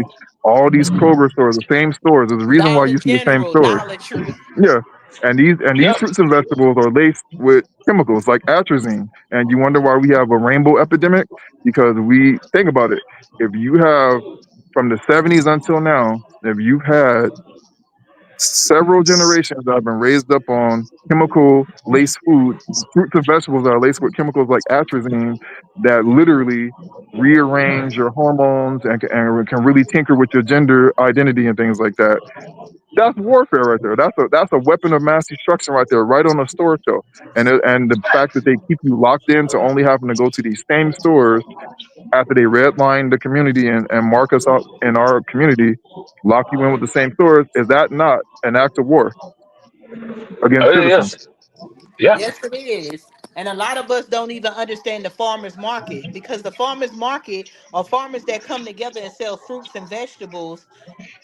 all these Kroger stores, the same stores. There's a reason why Dollar you see the same General, stores. Dollar Tree. Yeah. And these Yep. fruits and vegetables are laced with chemicals like atrazine. And you wonder why we have a rainbow epidemic? Because we think about it. If you have from the 70s until now, if you've had several generations that have been raised up on chemical laced food, fruits and vegetables that are laced with chemicals like atrazine that literally rearrange your hormones and can really tinker with your gender identity and things like that. That's warfare right there. That's a weapon of mass destruction right there, right on a store shelf. And the fact that they keep you locked in to only having to go to these same stores after they redline the community and mark us out in our community, lock you in with the same stores, is that not an act of war against It citizens? is. Yeah. Yes, it is. And a lot of us don't even understand the farmers market, because the farmers market are farmers that come together and sell fruits and vegetables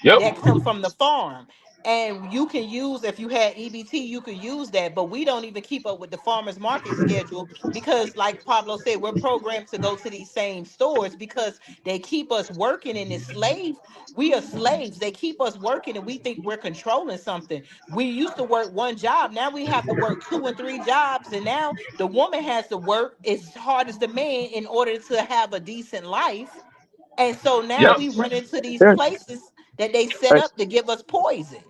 Yep. that come from the farm. And you can use, if you had EBT, you could use that. But we don't even keep up with the farmers market schedule because, like Pablo said, we're programmed to go to these same stores because they keep us working in this slave. We are slaves. They keep us working and we think we're controlling something. We used to work one job. Now we have to work two and three jobs. And now the woman has to work as hard as the man in order to have a decent life. And so now Yep. we run into these And, places that they set and, up to give us poison.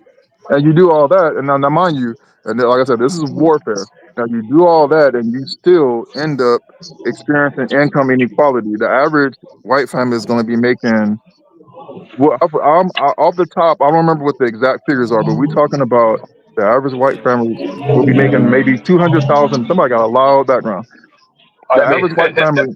and you do all that, and now mind you, and then, like I said, this is warfare. Now you do all that, and you still end up experiencing income inequality. The average white family is going to be making, well, off the top, I don't remember what the exact figures are, but we're talking about the average white family will be making maybe 200,000. Somebody got a loud background. Oh, The that me. average white family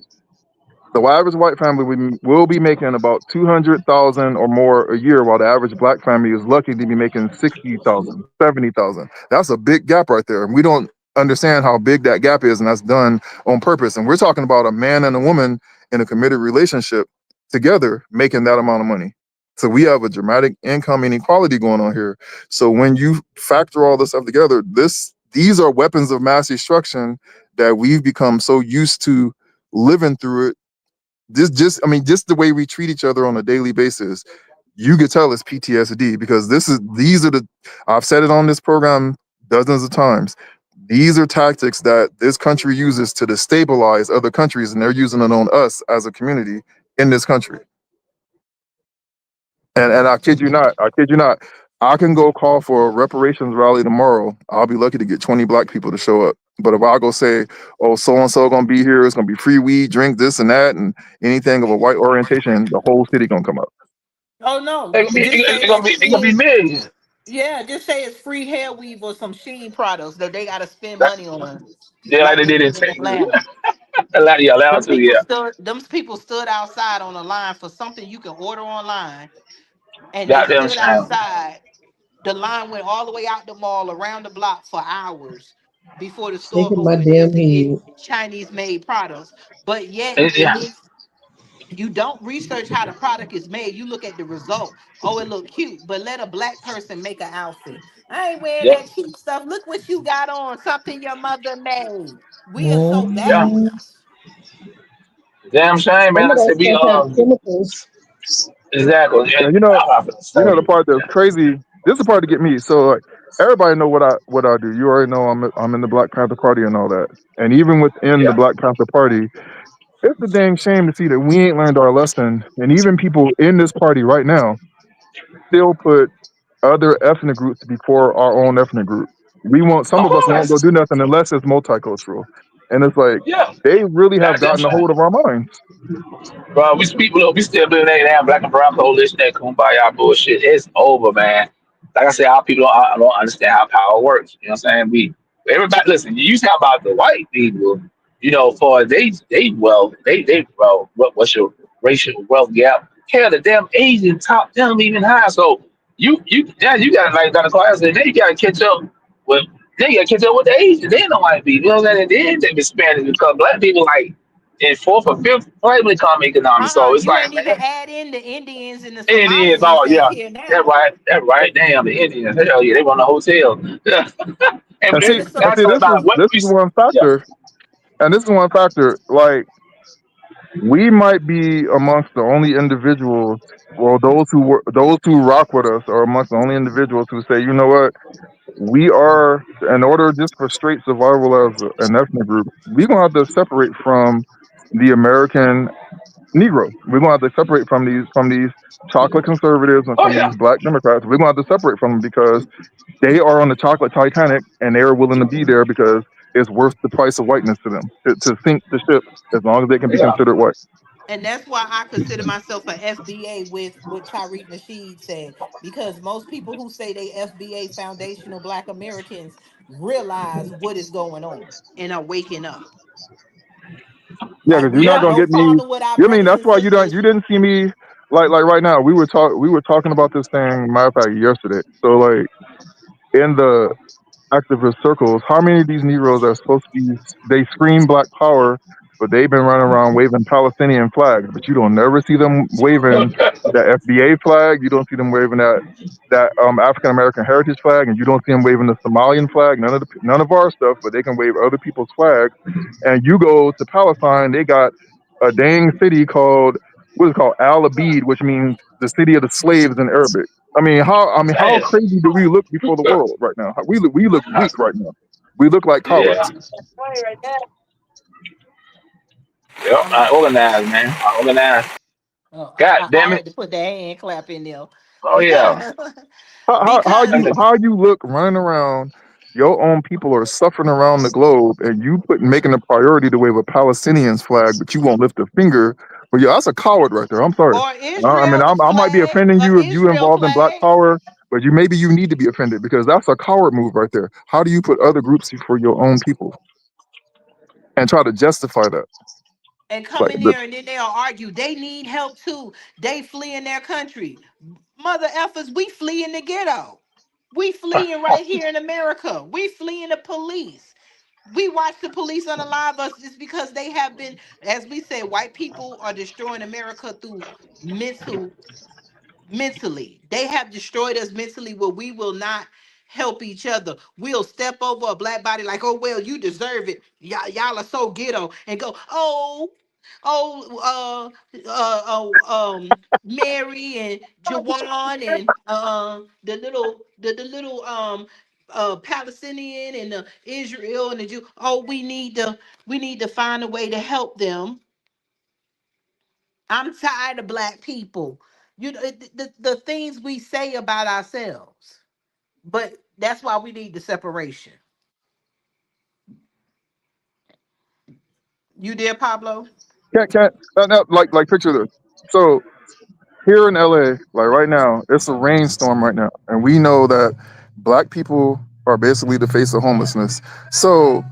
The average white family will be making about 200,000 or more a year, while the average black family is lucky to be making 60,000, 70,000. That's a big gap right there. And we don't understand how big that gap is, and that's done on purpose. And we're talking about a man and a woman in a committed relationship together making that amount of money. So we have a dramatic income inequality going on here. So when you factor all this stuff together, these are weapons of mass destruction that we've become so used to living through it. Just the way we treat each other on a daily basis, you could tell it's PTSD because these are the I've said it on this program dozens of times. These are tactics that this country uses to destabilize other countries, and they're using it on us as a community in this country. And I kid you not, I can go call for a reparations rally tomorrow. I'll be lucky to get 20 black people to show up. But if I go say, oh, so and so gonna be here, it's gonna be free weed, drink this and that, and anything of a white orientation, the whole city gonna come up. Oh no, They gonna be. just say that They gonna be millions. yeah, just say it's free hair weave or some Sheen products that they gotta spend That, money on, yeah, like like they they did in did in Texas. Atlanta. Yeah, Atlanta too. Yeah. Them people stood outside on a line for something you can order online, and they Goddamn stood shame. outside. The line went all the way out the mall around the block for hours before the store Shaking my opened just damn to get head. Chinese made products. But yet Yeah. you don't research how the product is made. You look at the result. Oh, it look cute, but let a black person make an outfit. I ain't wearing Yep. that cheap stuff. Look what you got on. Something your mother made. We are so Yeah. Mm, backwards. Damn shame, man. some I of that said we stuff have chemicals. exactly. And And I'm not the saying. part that's Yeah. crazy. This is the part to get me. So like, everybody know what I do. You already know I'm in the Black Panther Party and all that. And even within the Yeah. Black Panther Party, it's a dang shame to see that we ain't learned our lesson. And even people in this party right now still put other ethnic groups before our own ethnic group. Some Of of us won't go course. do nothing unless it's multicultural. And it's like Yeah. they really have Goddamn gotten a shame. hold of our minds. Bro, we speak. Look, we still believe in that damn black and brown coalition, that kumbaya bullshit. It's over, man. Like I said, our people don't understand how power works. You know what I'm saying? Everybody listen. You talk about the white people. For they wealth, they bro. What's your racial wealth gap? Hell, the damn Asian top them even higher. So you got like Dr. Clark said, then you got to catch up with. Then you got to catch up with the Asians. They don't like people. You know what I'm saying? And then they expanded because black people like. in fourth or fifth place when it comes to economics. So it's You like, ain't even man, add in the Indians and the Indians, Somalians oh that's yeah, here that's now. right, that's right. Damn, the Indians, hell yeah, they run the hotel. Yeah. And And Yeah, see, the and so see, that's this about is what this we. is one Yeah. factor, and this is one factor. Like we might be amongst the only individuals. Well, those who rock with us are amongst the only individuals who say, you know what, we are in order just for straight survival as an ethnic group, we're gonna have to separate from the American Negro. We're gonna have to separate from these chocolate conservatives and Oh from yeah. these black Democrats. We're gonna have to separate from them because they are on the chocolate Titanic and they are willing to be there because it's worth the price of whiteness to them to sink the ship as long as they can be Yeah. considered white. and that's why I consider myself a FBA with what Tariq Nasheed said. Because most people who say they FBA foundational black Americans realize what is going on and are waking up. Yeah, Like because you're we not have Yeah. gonna no get me. problem with our You mean brothers that's and why sisters. you didn't see me like right now. We were talking about this thing. Matter of fact, yesterday. So like in the activist circles, how many of these Negroes are supposed to be? They scream Black Power, but they've been running around waving Palestinian flags. But you don't never see them waving the FBA flag. You don't see them waving that African American heritage flag, and you don't see them waving the Somalian flag. None of our stuff, but they can wave other people's flags. And you go to Palestine, they got a dang city called what is it called Al Abid, which means the city of the slaves in Arabic. How Damn. crazy do we look before the world right now? We look weak right now. We look like Yeah. cowards. Yep. I organize, man. I organize. Oh, God I damn it. had to put that hand clap in there Oh yeah. because How because And how you look running around? Your own people are suffering around the globe, and you put making a priority to wave a Palestinian's flag, but you won't lift a finger. But yeah, that's a coward right there. I'm sorry. or Israel's I might be flag, offending or you if you Israel involved in Black flag. Power, but you need to be offended because that's a coward move right there. How do you put other groups before your own people and try to justify that? And come Like in there and then they'll argue. They need help too. They flee in their country. Mother effers, we flee in the ghetto. We fleeing right here in America. We fleeing the police. We watch the police unalive us just because they have been, as we say, white people are destroying America through mental mentally. They have destroyed us mentally where we will not help each other. We'll step over a black body like, oh well, you deserve it. Y'all are so ghetto and go, Mary and Jawan and the little Palestinian and the Israel and the Jew. Oh, we need to find a way to help them. I'm tired of black people. You know the things we say about ourselves. But that's why we need the separation. You there, Pablo? can't like picture this. So here in LA, like right now, it's a rainstorm right now, and we know that Black people are basically the face of homelessness. So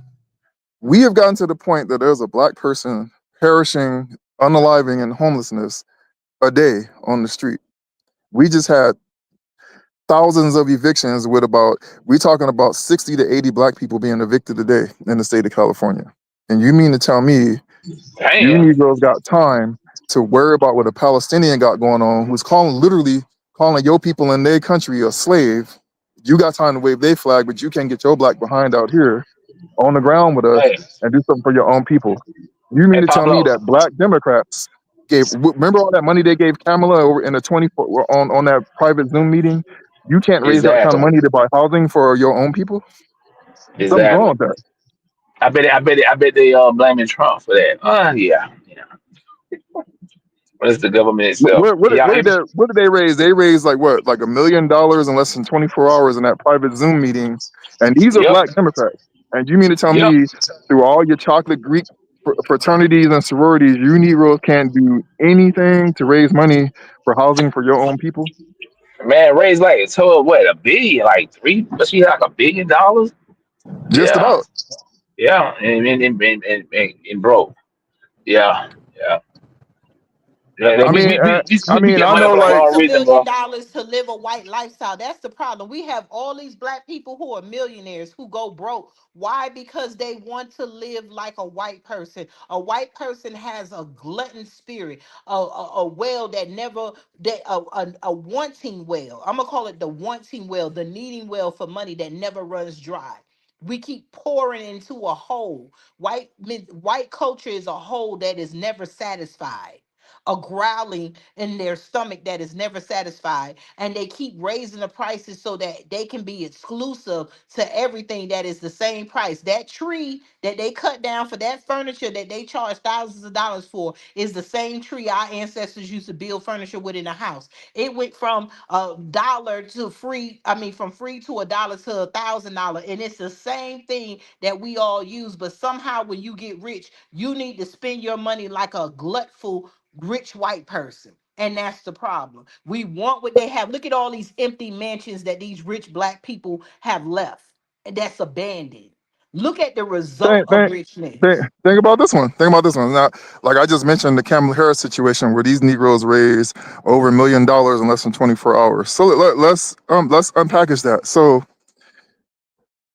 we have gotten to the point that there's a Black person perishing, unaliving in homelessness a day on the street. We just had thousands of evictions with we talking about 60 to 80 Black people being evicted a day in the state of California. And you mean to tell me you damn. Negroes got time to worry about what a Palestinian got going on, who's literally calling your people in their country a slave? You got time to wave their flag, but you can't get your black behind out here on the ground with us Hey, and do something for your own people. You mean hey to tell me Pablo. that Black Democrats remember all that money they gave Kamala over in the 24 on that private Zoom meeting? You can't raise that kind of Exactly. money to buy housing for your own people? Something's wrong Exactly. with that. I bet they blaming Trump for that. Yeah. Yeah. But it's the government itself. Can y'all hear me? What did they raise? They raised like what, like $1 million in less than 24 hours in that private Zoom meeting, and these are Yep. Black Democrats. And you mean to tell Yep. me through all your chocolate Greek fraternities and sororities, you Negroes can't do anything to raise money for housing for your own people? Man, raised like so what, a billion, like three, but she like $1 billion? Just Yeah. about. Yeah. And broke. Yeah. Yeah. Yeah, I mean, we get I money know, for the like, wrong Hundreds of reason, million bro. dollars to live a white lifestyle. That's the problem. We have all these black people who are millionaires who go broke. Why? Because they want to live like a white person. A white person has a glutton spirit, a well that never, that a wanting well. I'm gonna call it the wanting well, the needing well for money that never runs dry. We keep pouring into a hole. White culture is a hole that is never satisfied, a growling in their stomach that is never satisfied, and they keep raising the prices so that they can be exclusive to everything that is the same price. That tree that they cut down for that furniture that they charge thousands of dollars for is the same tree our ancestors used to build furniture with in the house. It went from $1 to free, I mean from free to $1 to $1,000, and it's the same thing that we all use. But somehow when you get rich, you need to spend your money like a glutful rich white person. And that's the problem. We want what they have. Look at all these empty mansions that these rich black people have left, and that's abandoned. Look at the result think, of think, richness. think about this one. Think about this one. Now, like I just mentioned, the Kamala Harris situation where these Negroes raised over $1 million in less than 24 hours. So let's unpackage that. So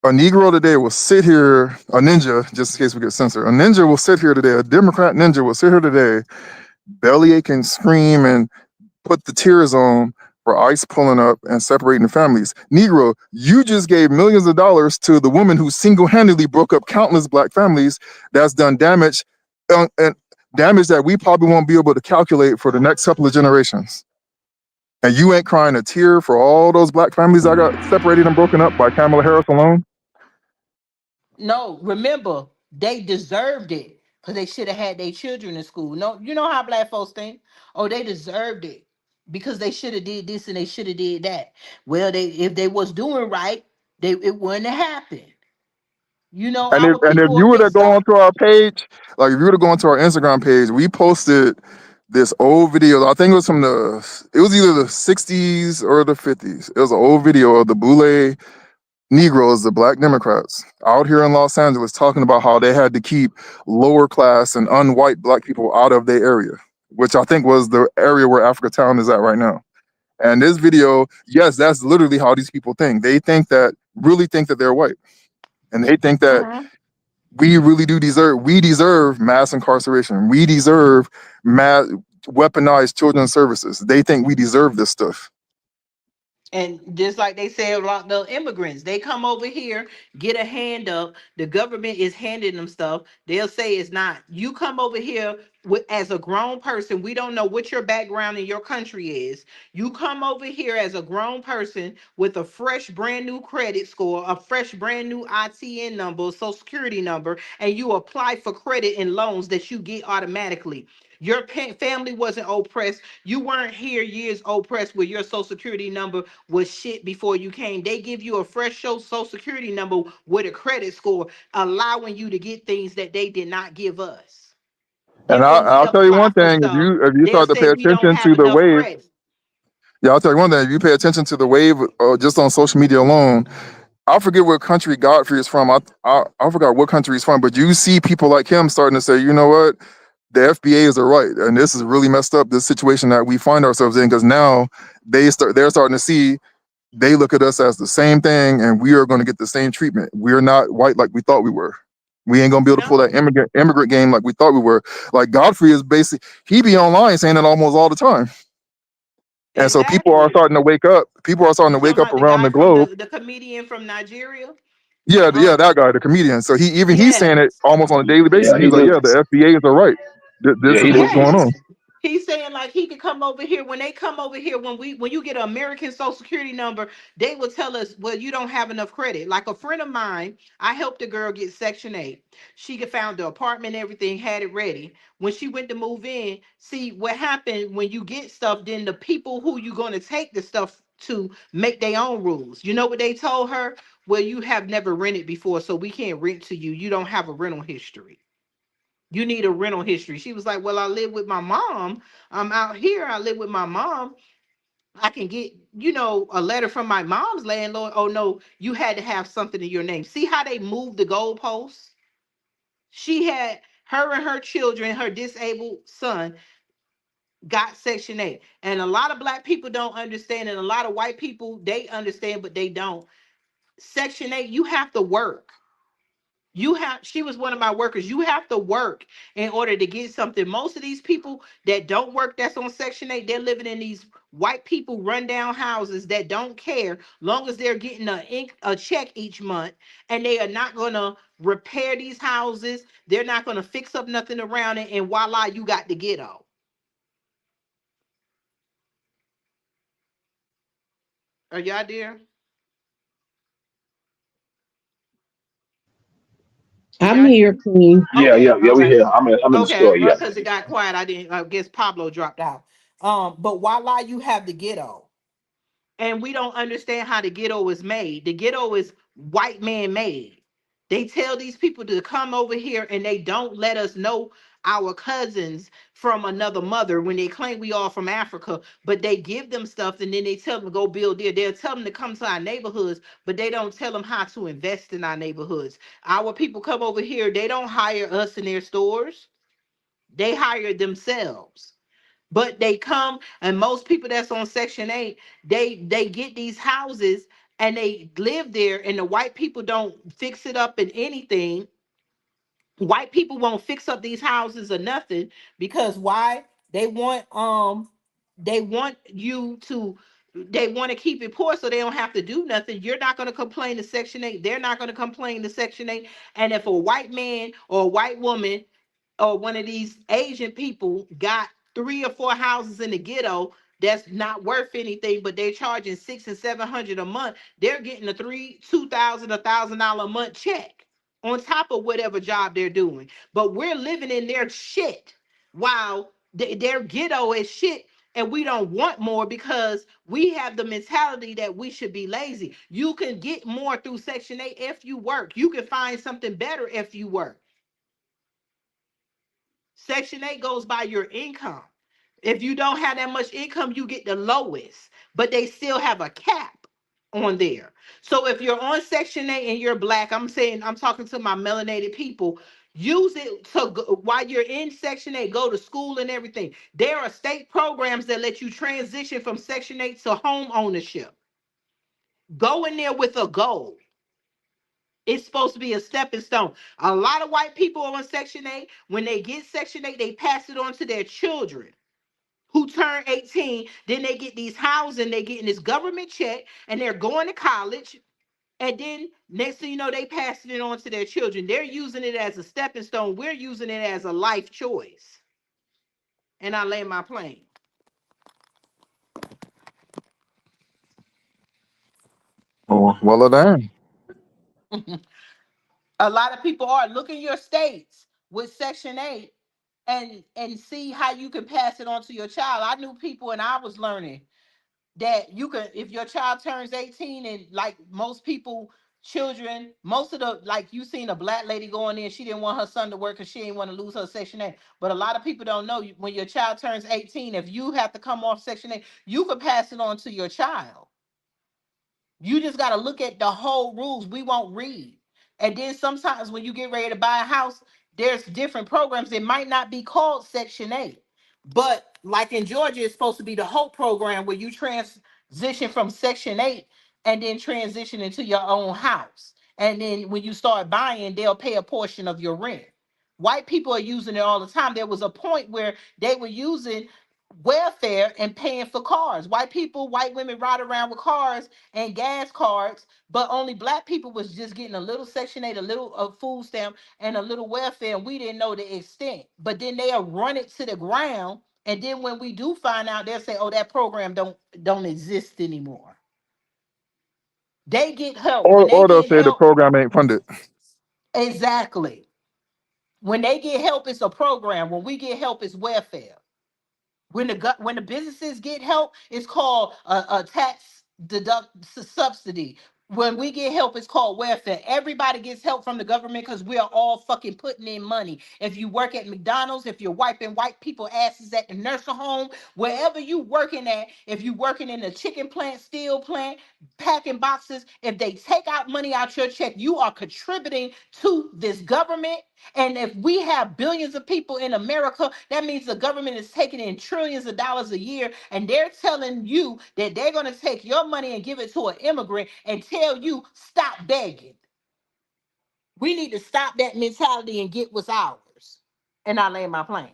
a Negro today will sit here, a ninja, just in case we get censored, a ninja will sit here today, a Democrat ninja will sit here today, bellyache and scream and put the tears on for ICE pulling up and separating the families. Negro, you just gave millions of dollars to the woman who single-handedly broke up countless black families. That's done damage, and damage that we probably won't be able to calculate for the next couple of generations. And you ain't crying a tear for all those black families that got separated and broken up by Kamala Harris alone. No, remember, they deserved it because they should have had their children in school. No, you know how black folks think. Oh, they deserved it because they should have did this and they should have did that. Well, they, if they was doing right, they, it wouldn't have happened. Our And if people are you were to mixed go up. onto our page, like if you were to go onto our Instagram page, we posted this old video. I think it was from it was either the 60s or the 50s. It was an old video of the Boule Negroes, the black Democrats, out here in Los Angeles talking about how they had to keep lower class and unwhite black people out of their area, which I think was the area where Africa Town is at right now. And this video, yes, that's literally how these people think. They really think that they're white. And they think that Mhm. we deserve mass incarceration. We deserve mass weaponized children's services. They think we deserve this stuff. And just like they say about the immigrants, they come over here, get a hand up. The government is handing them stuff. They'll say it's not. You come over here as a grown person. We don't know what your background in your country is. You come over here as a grown person with a fresh, brand new credit score, a fresh, brand new ITN number, social security number, and you apply for credit and loans that you get automatically. Your family wasn't oppressed. You weren't here years oppressed where your social security number was shit before you came. They give you a fresh social security number with a credit score, allowing you to get things that they did not give us. And Then when we I'll tell you apply one for thing: stuff, if you they'll start to say pay we don't attention have to the enough wave, credit. yeah, I'll tell you one thing: if you pay attention to the wave, just on social media alone, I forget what country Godfrey is from. I forgot what country he's from, but you see people like him starting to say, you know what, the FBAs are right, and this is really messed up. This situation that we find ourselves in, because now they're starting to see. They look at us as the same thing, and we are going to get the same treatment. We're not white like we thought we were. We ain't gonna be able to pull that No, immigrant game like we thought we were. Like Godfrey is basically he be online saying it almost all the time, and so people are exactly. starting to wake up. People are starting You to wake talking up about the around guy the from globe. the comedian from Nigeria? Yeah, Um, that guy, the comedian. So he's saying it yes, almost on a daily basis. Yeah, he He's like, do. yeah, the FBAs are right. Yeah, This is he what's do. going on. yes. He's saying like he could come over here when they come over here when you get an American social security number, they will tell us, well, you don't have enough credit. Like a friend of mine, I helped a girl get Section 8. She could found the apartment, everything, had it ready. When she went to move in, see what happened when you get stuff, then the people who you gonna take the stuff to make their own rules. You know what they told her? Well, you have never rented before, so we can't rent to you. You don't have a rental history. You need a rental history. She was like, well, I live with my mom. I'm out here. I live with my mom. I can get, a letter from my mom's landlord. Oh, no, you had to have something in your name. See how they moved the goalposts? She had her and her children, her disabled son. got Section 8. And a lot of black people don't understand, and a lot of white people, they understand, but they don't. Section 8, you have to work. She was one of my workers. You have to work in order to get something. Most of these people that don't work, that's on Section 8, they're living in these white people rundown houses that don't care long as they're getting a check each month, and they are not going to repair these houses. They're not going to fix up nothing around it, and voila, you got the ghetto. Are y'all there? I'm Y'all here, Queen. Yeah, okay? yeah, yeah. All We right. here. I'm in the Okay, store. Yeah. because it got quiet. I didn't. I guess Pablo dropped out. But voila, you have the ghetto. And we don't understand how the ghetto is made. The ghetto is white man made. They tell these people to come over here and they don't let us know our cousins from another mother when they claim we all from Africa, but they give them stuff and then they tell them to go build there. They'll tell them to come to our neighborhoods, but they don't tell them how to invest in our neighborhoods. Our people come over here, they don't hire us in their stores, they hire themselves. But they come, and most people that's on Section 8, they get these houses and they live there, and the white people don't fix it up in anything. White people won't fix up these houses or nothing, because why? They want you to, they want to keep it poor so they don't have to do nothing. You're not going to complain to Section 8. They're not going to complain to Section 8. And if a white man or a white woman or one of these Asian people got 3 or 4 houses in the ghetto that's not worth anything, but they're charging 600 and 700 a month, they're getting a $2,000 a month check on top of whatever job they're doing. But we're living in their shit while their ghetto is shit. And we don't want more because we have the mentality that we should be lazy. You can get more through Section 8 if you work. You can find something better if you work. Section 8 goes by your income. If you don't have that much income, you get the lowest, but they still have a cap on there. So if you're on Section 8 and you're black, I'm saying, I'm talking to my melanated people, use it to go, while you're in Section 8, go to school and everything. There are state programs that let you transition from Section 8 to home ownership. Go in there with a goal. It's supposed to be a stepping stone. A lot of white people on Section 8, when they get Section 8, they pass it on to their children who turn 18. Then they get these housing, they getting this government check, and they're going to college. And then next thing you know, they passing it on to their children. They're using it as a stepping stone. We're using it as a life choice. And I lay my plane. Oh, well, dang. A lot of people are looking your states with Section 8 and see how you can pass it on to your child. I knew people and I was learning that you can, if your child turns 18, and like most people, children, most of the, like you seen a black lady going in, she didn't want her son to work because she didn't want to lose her Section 8. But a lot of people don't know, when your child turns 18, if you have to come off Section 8, you can pass it on to your child. You just got to look at the whole rules. We won't read. And then sometimes when you get ready to buy a house, there's different programs. It might not be called Section 8, but like in Georgia, it's supposed to be the HOPE program where you transition from Section 8 and then transition into your own house. And then when you start buying, they'll pay a portion of your rent. White people are using it all the time. There was a point where they were using welfare and paying for cars. White people, white women ride around with cars and gas cards, but only black people was just getting a little Section 8, a little food stamp, and a little welfare, and we didn't know the extent. But then they'll run it to the ground, and then when we do find out, they'll say, "Oh, that program don't exist anymore." They get help. When they Or they'll get say the help, program ain't funded. exactly. When they get help, it's a program. When we get help, it's welfare. When the businesses get help, it's called a tax deduct subsidy. When we get help, it's called welfare. Everybody gets help from the government because we are all fucking putting in money. If you work at McDonald's, if you're wiping white people asses at the nursing home, wherever you working at, if you working in a chicken plant, steel plant, packing boxes, if they take out money out your check, you are contributing to this government, And if we have billions of people in America, that means the government is taking in trillions of dollars a year, and they're telling you that they're going to take your money and give it to an immigrant and tell you stop begging. We need to stop that mentality and get what's ours. And I lay my plane.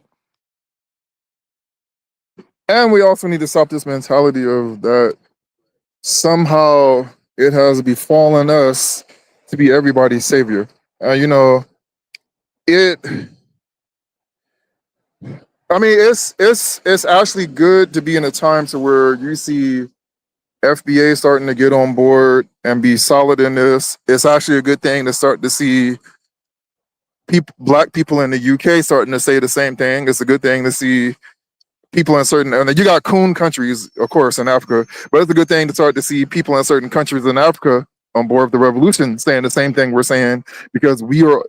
And we also need to stop this mentality of that somehow it has befallen us to be everybody's savior. You know, it. I mean, it's actually good to be in a time to where you see FBA starting to get on board and be solid in this. It's actually a good thing to start to see black people in the UK starting to say the same thing. It's a good thing to see people in certain, and you got coon countries, of course, in Africa, but it's a good thing to start to see people in certain countries in Africa on board with the revolution saying the same thing we're saying, because we are,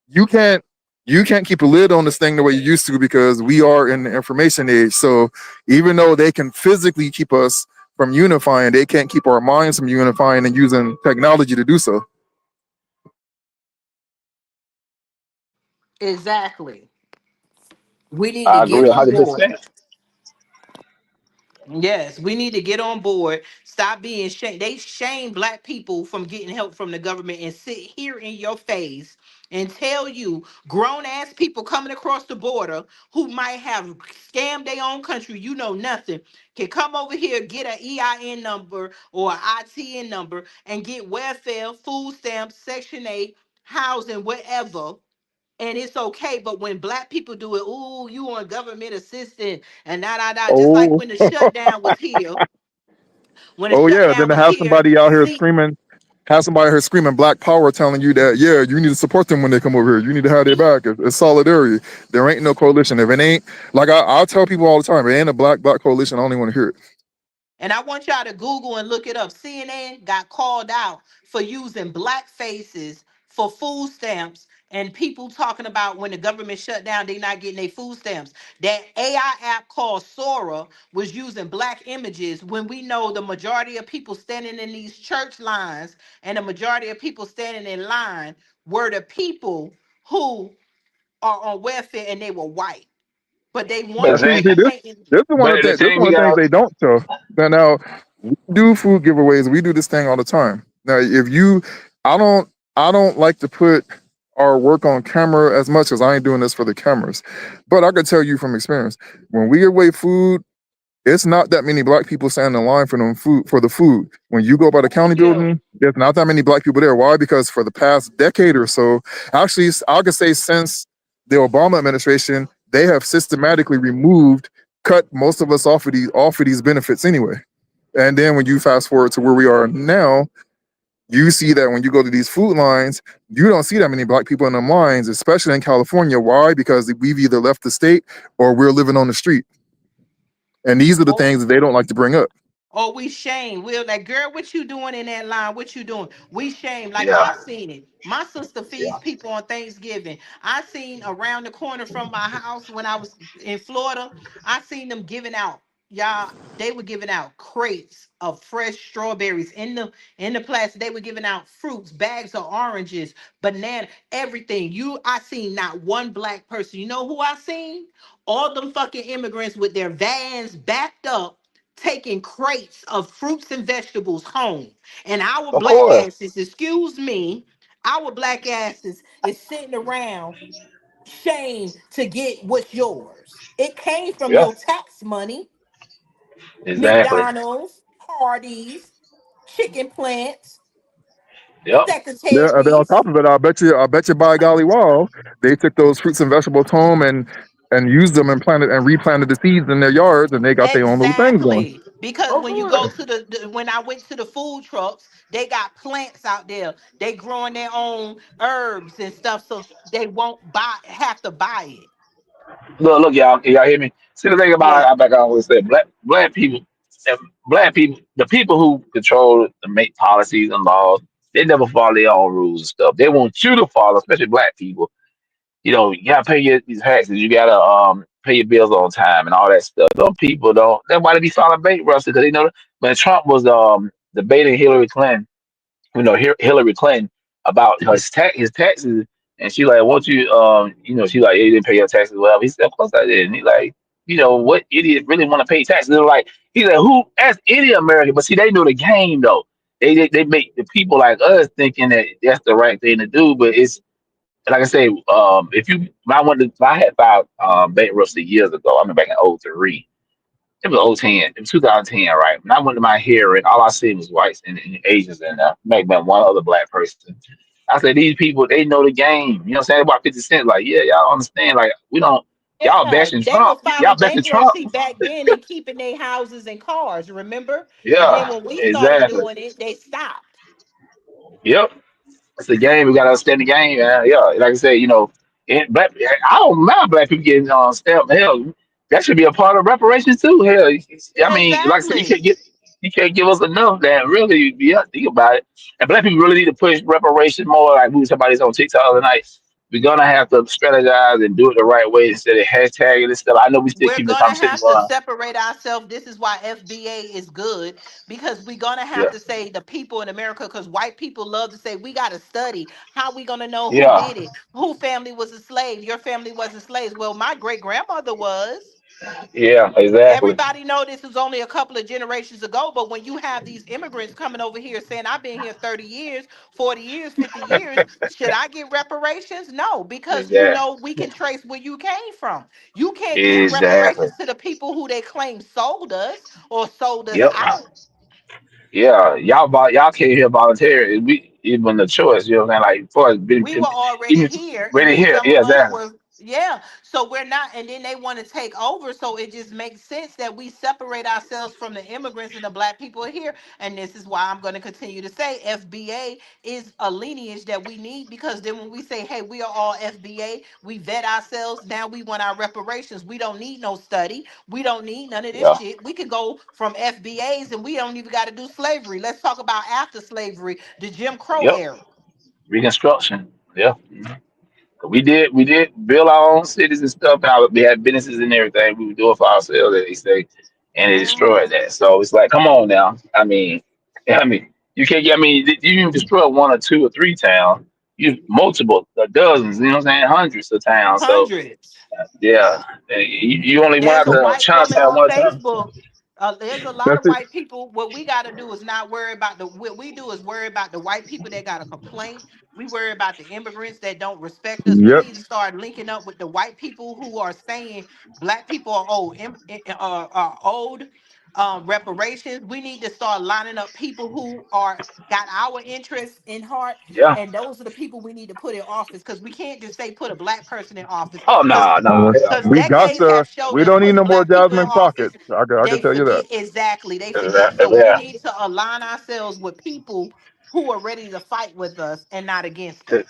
you can't, you can't keep a lid on this thing the way you used to, because we are in the information age. So even though they can physically keep us from unifying, they can't keep our minds from unifying and using technology to do so. Exactly. We need to I get agree on board. 100%. Yes, we need to get on board. Stop being shame. They shame black people from getting help from the government and sit here in your face and tell you grown ass people coming across the border who might have scammed their own country, you know nothing, can come over here, get an EIN number or an ITN number and get welfare, food stamps, Section 8, housing, whatever, and it's okay. But when black people do it, ooh, you on government assistance and just like Oh, when the shutdown was here, when the oh yeah. Then shutdown to was have here, somebody out here see, screaming, have somebody here screaming Black Power, telling you that yeah, you need to support them when they come over here. You need to have their back. It's solidarity. There ain't no coalition. If it ain't, like I'll tell people all the time, it ain't a black coalition. I don't even want to hear it. and I want y'all to Google and look it up. CNN got called out for using black faces for food stamps and people talking about when the government shut down, they not getting their food stamps. That AI app called Sora was using black images when we know the majority of people standing in these church lines and the majority of people standing in line were the people who are on welfare and they were white. But they But the wanted And to see, thing, keep this painting. this is one of but the the this is thing one we of the things got, they don't show. Now we do food giveaways. We do this thing all the time. Now, if you, I don't, I don't like to put our work on camera as much as I ain't doing this for the cameras. But I could tell you from experience, when we give away food, it's not that many black people standing in line for them food for the food. When you go by the Oh county yeah. building, there's not that many black people there. Why? Because for the past decade or so, actually, I could say since the Obama administration, they have systematically cut most of us off of these benefits anyway. And then when you fast forward to where we are now, you see that when you go to these food lines, you don't see that many black people in them lines, especially in California. Why? Because we've either left the state or we're living on the street. And these are the Oh, things that they don't like to bring up. oh, we shame. We're like, girl, what you doing in that line? What you doing? We shame. Like yeah, I seen it. My sister yeah. feeds people on Thanksgiving. I seen around the corner from my house when I was in Florida. I seen them giving out. Y'all, they were giving out crates of fresh strawberries in the plastic. They were giving out fruits, bags of oranges, banana, everything. I seen not one black person. You know who I seen? All them fucking immigrants with their vans backed up taking crates of fruits and vegetables home. And our Of black course. asses, excuse me, our black asses is sitting around shame to get what's yours. It came from Yeah, your tax money, exactly. McDonald's, Hardee's, chicken plants, Yep. Yeah, and then on secretaries, top of it, I bet you by golly wall, they took those fruits and vegetables home and used them and planted and replanted the seeds in their yards, and they got their own little things going. exactly. Because Of when you go course. to when I went to the food trucks, they got plants out there. They growing their own herbs and stuff, so they won't have to buy it. Look, y'all. Can y'all hear me? See the thing about Yeah. I back I always say uh, black people, the people who control and make policies and laws, they never follow their own rules and stuff. They want you to follow, especially black people. You know, you gotta pay your these taxes. You gotta pay your bills on time and all that stuff. Those people don't. That's why they be filing bankruptcy because they know when Trump was debating Hillary Clinton, Hillary Clinton about his taxes And she like, won't you, she like, you didn't pay your taxes, whatever. He said, of course I did. And he like, what idiot really want to pay taxes? They're like, he's like, who? That's idiot America. But see, they know the game though. They make the people like us thinking that that's the right thing to do. But it's like I say, if I had filed bankruptcy years ago. I mean, back in '03. It was '10. It was 2010, right? When I went to my hearing, all I seen was whites and Asians and maybe one other black person. I said, these people, they know the game. You know what I'm saying? About 50 Cent, like, yeah, y'all understand. Like, we don't, y'all Yeah, bashing they were Trump. Y'all filing bashing Trump. bankruptcy back then and keeping their houses and cars, remember? And then Yeah, when we started exactly. doing it, they stopped. Yep. It's the game. We gotta understand the game. Yeah, like I said, but I don't mind black people getting stamped. Hell, that should be a part of reparations too. Hell, I mean, like I said, Exactly. you can't give us enough that really. Yeah, think about it. And black people really need to push reparations more. Like we was talking about this on TikTok the other night. We're gonna have to strategize and do it the right way instead of hashtagging and stuff. I know we still We're keeping the gonna conversation have to going. separate ourselves. This is why FBA is good, because we're gonna have Yeah, to say the people in America, because white people love to say we gotta study. How we gonna know who yeah, did it? Who family was a slave? Your family wasn't slaves. Well, my great grandmother was. yeah, exactly. Everybody know this is only a couple of generations ago, but when you have these immigrants coming over here saying I've been here 30 years, 40 years, 50 years, should I get reparations? No, because Exactly. we can trace where you came from. You can't give Exactly. reparations to the people who they claim sold us or sold us Yep. out. Yeah, y'all came here voluntarily. We even the choice, you know what I'm saying? Like for us, We were already even here, and really then here. some Yeah, of us exactly. were, yeah, so we're not, and then they want to take over, so it just makes sense that we separate ourselves from the immigrants and the black people here. And this is why I'm going to continue to say FBA is a lineage that we need, because then when we say, hey, we are all FBA, we vet ourselves, now we want our reparations. We don't need no study, we don't need none of this Yeah, shit. We could go from FBAs and we don't even got to do slavery. Let's talk about after slavery, the Jim Crow yep. era. Reconstruction. Yeah. We did build our own cities and stuff. And we had businesses and everything. We would do it for ourselves, as they say, and they destroyed Mhm. that. So it's like, come on now. I mean, you can't. I mean, you destroy one or two or three towns. You multiple, dozens. You know what I'm saying? Hundreds of towns. So Hundreds. yeah, you only went There's out a to white woman Chinatown on one time. Facebook. There's a lot That's of it. white people. What we got to do is not worry about what we do is worry about the white people that got a complaint. We worry about the immigrants that don't respect us. We Yep. need to start linking up with the white people who are saying black people are old, are old. Reparations. We need to start lining up people who are got our interests in heart, Yeah. and those are the people we need to put in office. Because we can't just say put a black person in office. Oh Because no, no, hell because We no. got decades to. have showed We that don't need putting no more black people in Jasmine office, Crockett. I can they tell you that. forget exactly. They forget. So we Yeah. need to align ourselves with people who are ready to fight with us and not against us.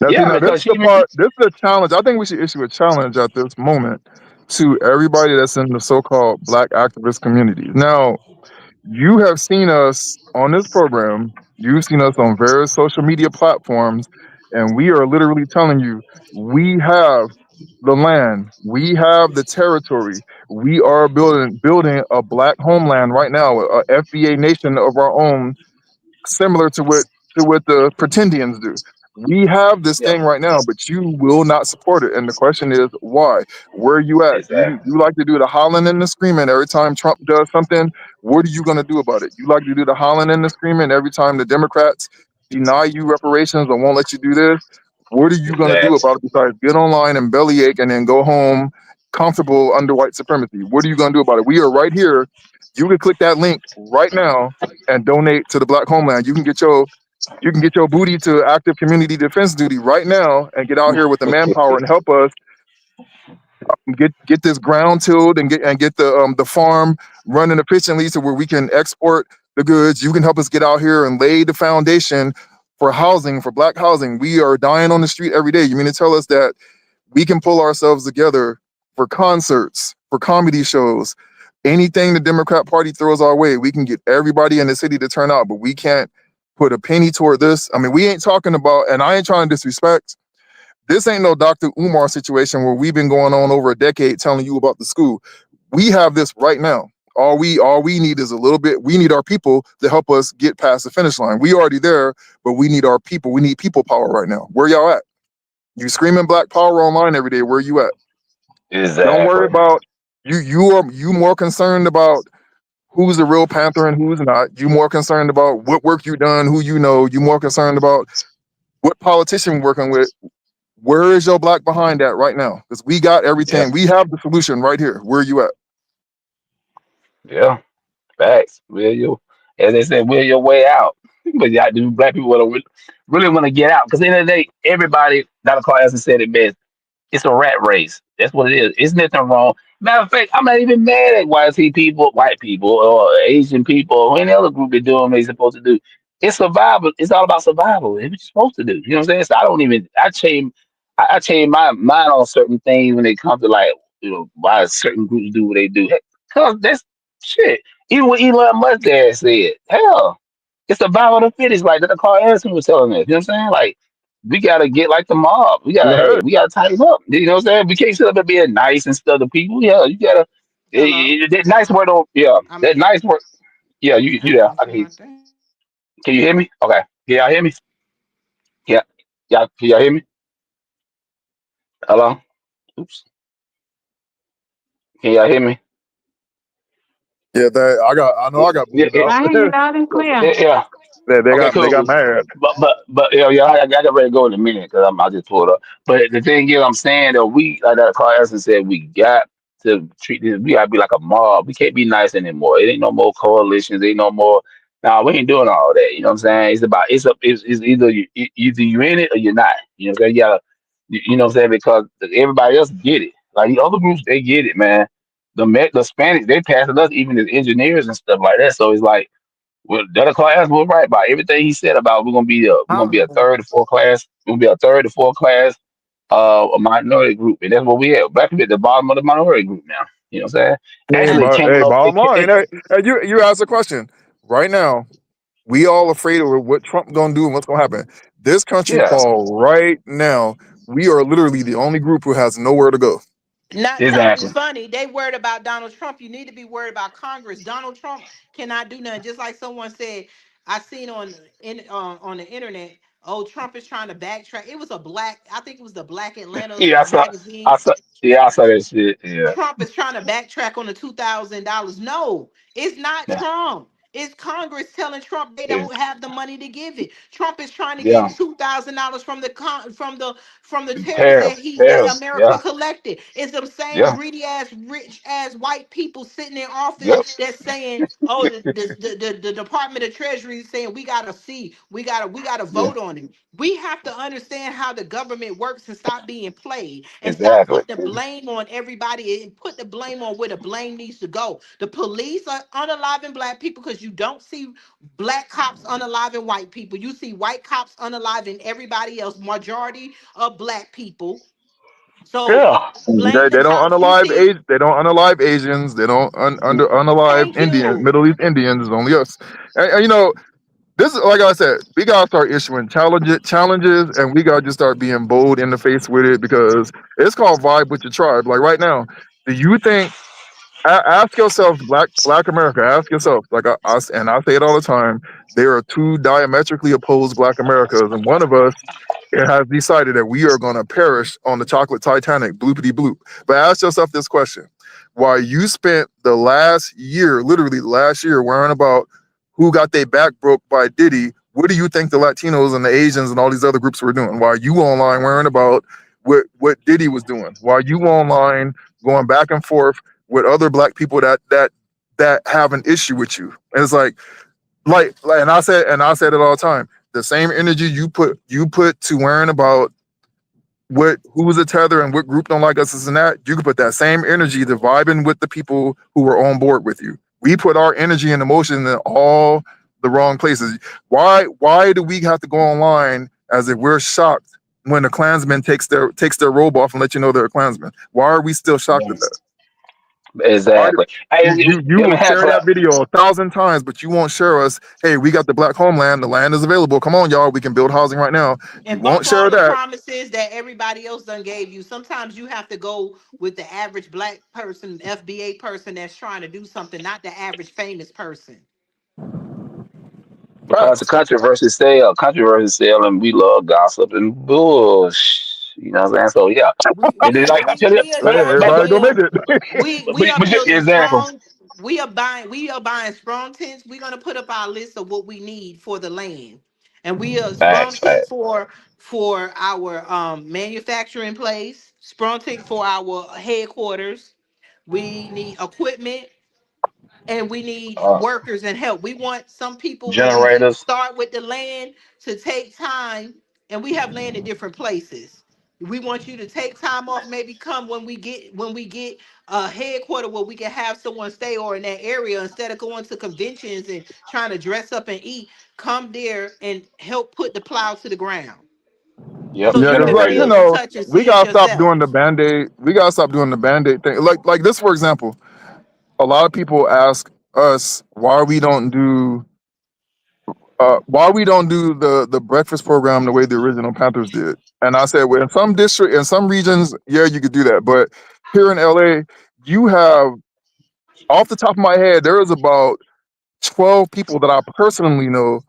Now, see, Yeah, now this is because the part. This is a challenge. I think we should issue a challenge at this moment to everybody that's in the so-called Black activist community. Now, you have seen us on this program. You've seen us on various social media platforms, and we are literally telling you we have the land, we have the territory, we are building a Black homeland right now, a FBA nation of our own, similar to what the pretendians do. We have this yeah, thing right now, but you will not support it. And the question is, why? Where are you at? You exactly, you like to do the hollering and the screaming every time Trump does something. What are you going to do about it? You like to do the hollering and the screaming every time the Democrats deny you reparations or won't let you do this. What are you going to do exactly, about it besides get online and bellyache and then go home comfortable under white supremacy? What are you going to do about it? We are right here. You can click that link right now and donate to the Black Homeland. You can get your booty to active community defense duty right now and get out here with the manpower and help us get this ground tilled and get the farm running efficiently to where we can export the goods. You can help us get out here and lay the foundation for housing, for Black housing. We are dying on the street every day. You mean to tell us that we can pull ourselves together for concerts, for comedy shows, anything the Democrat Party throws our way? We can get everybody in the city to turn out, but we can't put a penny toward this. I mean, we ain't talking about, and I ain't trying to disrespect, this ain't no Dr. Umar situation where we've been going on over a decade telling you about the school. We have this right now. All we need is a little bit. We need our people to help us get past the finish line. We already there, but we need our people. We need people power right now. Where y'all at? You screaming Black Power online every day. Where you at? Don't worry Exactly. about you. You more concerned about who's the real Panther and who's not. You more concerned about what work you done, who you know. You more concerned about what politician working with. Where is your black behind that right now? Because we got Yeah. everything. We have the solution right here. Where you at? Yeah. Facts. Will you? As they said, will your way out. But yeah, do black people really want to get out? Because at the end of the day, everybody, Dr. Clark has said it best. It's a rat race. That's what it is. It's nothing wrong. Matter of fact, I'm not even mad at white people, or Asian people, or any other group that doing what they're supposed to do. It's survival. It's all about survival. It's what you're supposed to do. You know what I'm saying? So I don't even. I change my mind on certain things when it comes to, like, why certain groups do what they do. Cause that's shit. Even what Elon Musk dad said. Hell, it's survival of the fittest. Like that Carl Anderson was telling us. You know what I'm saying? Like, we gotta get like the mob. Go We gotta tighten up. You know what I'm saying? We can't sit up and being nice and stuff to people. Yeah, you gotta. Hello. That nice word on. Yeah, I that mean, nice word. Yeah, you hold there? on I to can hear you. my thing. Can you hear me? Okay. Can y'all hear me? Yeah. Yeah. Can y'all hear me? Hello. Oops. Can y'all hear me? Yeah, that I got. I know I got Yeah. booted out. I hear you loud and clear. Yeah. They Okay, they got cool. mad. But yeah, I got ready to go in a minute because I just pulled up. But the thing is, I'm saying that we, like that Carl Essence said, we got to treat this. We gotta be like a mob. We can't be nice anymore. It ain't no more coalitions. Ain't no more. Nah, we ain't doing all that. You know what I'm saying? It's either either you in it or you're not. You know what I'm saying? You gotta, you know what I'm saying? Because everybody else get it. Like the other groups, they get it, man. The Spanish, they passing us even as engineers and stuff like that. So it's like. Well, the other class was right about everything he said about we're gonna be a Oh, third or fourth class. We're gonna be a third or fourth class a minority group, and that's what we have. Black people at the bottom of the minority group now. You know what I'm saying? Hey, Actually, it came hey, up. bottom line. Hey, you asked a question right now. We all afraid of what Trump gonna do and what's gonna happen. This country, Yeah, Paul, right now, we are literally the only group who has nowhere to go. not exactly. it's funny. They worried about Donald Trump. You need to be worried about Congress. Donald Trump cannot do nothing. Just like someone said, I seen on the internet. Oh, Trump is trying to backtrack. It was a black. I think it was the Black Atlanta Yeah, magazine. I saw, yeah, I saw that shit. Yeah, Trump is trying to backtrack on the $2,000. No, it's not yeah, Trump. It's Congress telling Trump they it's, don't have the money to give it. Trump is trying to yeah. get $2,000 from the tariffs that Tariffs. America Yeah, collected. It's them same yeah, greedy ass, rich ass white people sitting in office yep, that's saying, "Oh, the Department of Treasury is saying we gotta yeah, vote on it." We have to understand how the government works and stop being played and stop exactly. putting the blame on everybody and put the blame on where the blame needs to go. The police are unaliving black people because you don't see black cops unaliving white people. You see white cops unaliving everybody else, majority of black people. So Yeah, blame the They don't cops. You unalive see, they don't unalive Asians. They don't under unalive thank Indians, you. Middle East Indians. It's only us. And, this is like I said. We gotta start issuing challenges, and we gotta just start being bold in the face with it because it's called vibe with your tribe. Like right now, do you think? Ask yourself, Black America. Ask yourself, like and I say it all the time. There are two diametrically opposed Black Americas, and one of us it has decided that we are going to perish on the chocolate Titanic, bloopity bloop. But ask yourself this question: while you spent the last year, literally last year, worrying about who got their back broke by Diddy, what do you think the Latinos and the Asians and all these other groups were doing? While you online worrying about what Diddy was doing, while you online going back and forth with other Black people that have an issue with you, and it's like, and I said it all the time. The same energy you put to worrying about who's a tether and what group don't like us and that, you can put that same energy to vibing with the people who are on board with you. We put our energy and emotion in all the wrong places. Why do we have to go online as if we're shocked when a Klansman takes their robe off and let you know they're a Klansman? Why are we still shocked at that? Why exactly. Hey, you let me will have share that clap. video 1,000 times, but you won't share us. Hey, we got the Black homeland. The land is available. Come on, y'all. We can build housing right now. You And won't bump all share the that. promises that everybody else done gave you. Sometimes you have to go with the average black person, FBA person that's trying to do something, not the average famous person. Because the Facts. controversy sale, and we love gossip and bullshit. You know what I'm saying? So yeah, We and then we like I we tell you, we are Hey, doing but everybody we go are make it. we are building exactly. strong. We are buying strong tents. We're gonna put up our list of what we need for the land, and we are strong Facts, tent facts. for our manufacturing place, strong tent for our headquarters. We need equipment and we need Uh, workers and help. We want some people when we get Generators. start with the land to take time, and we have land in different places. We want you to take time off, maybe come when we get a headquarter where we can have someone stay or in that area instead of going to conventions and trying to dress up and eat. Come there and help put the plow to the ground Yep, so Yeah, you because can like generators. feel and touch and we see it gotta stop yourself. doing the band-aid. We gotta stop doing the band-aid thing. Like this, for example, a lot of people ask us why we don't do the breakfast program the way the original Panthers did. And I said, well, in some regions, yeah, you could do that, but here in LA, you have off the top of my head, there is about 12 people that I personally know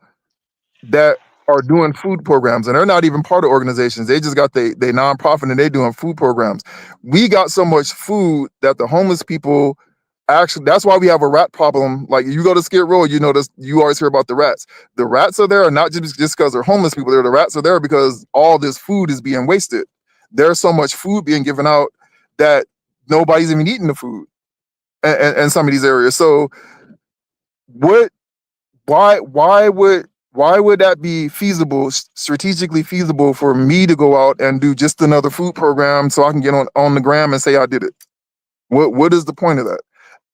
that are doing food programs, and they're not even part of organizations. They just got they nonprofit and they doing food programs. We got so much food that the homeless people actually, that's why we have a rat problem. Like you go to Skid Row, you notice you always hear about the rats. The rats are there not just because they're homeless people. The rats are there because all this food is being wasted. There's so much food being given out that nobody's even eating the food in some of these areas. So what why would that be feasible, strategically feasible for me to go out and do just another food program so I can get on the gram and say I did it? What is the point of that?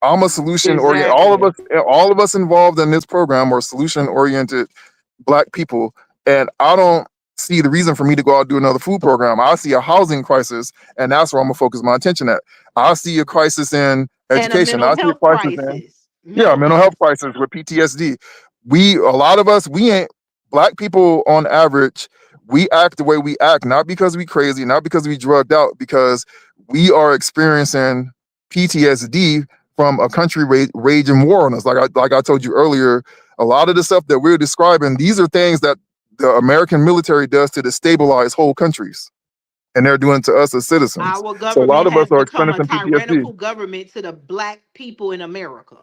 I'm a solution oriented. Exactly. All of us involved in this program are solution oriented Black people, and I don't see the reason for me to go out and do another food program. I see a housing crisis, and that's where I'm gonna focus my attention at. I see a crisis in And a education. mental I see a health crisis in, crisis. yeah, Mental mental health. health crisis with PTSD. A lot of us, we ain't Black people on average. We act the way we act, not because we crazy, not because we drugged out, because we are experiencing PTSD from a country raging war on us. Like I told you earlier, a lot of the stuff that we're describing, these are things that the American military does to destabilize whole countries, and they're doing to us as citizens. Our So a lot government of us has are become a experiencing PTSD. tyrannical government to the black people in America.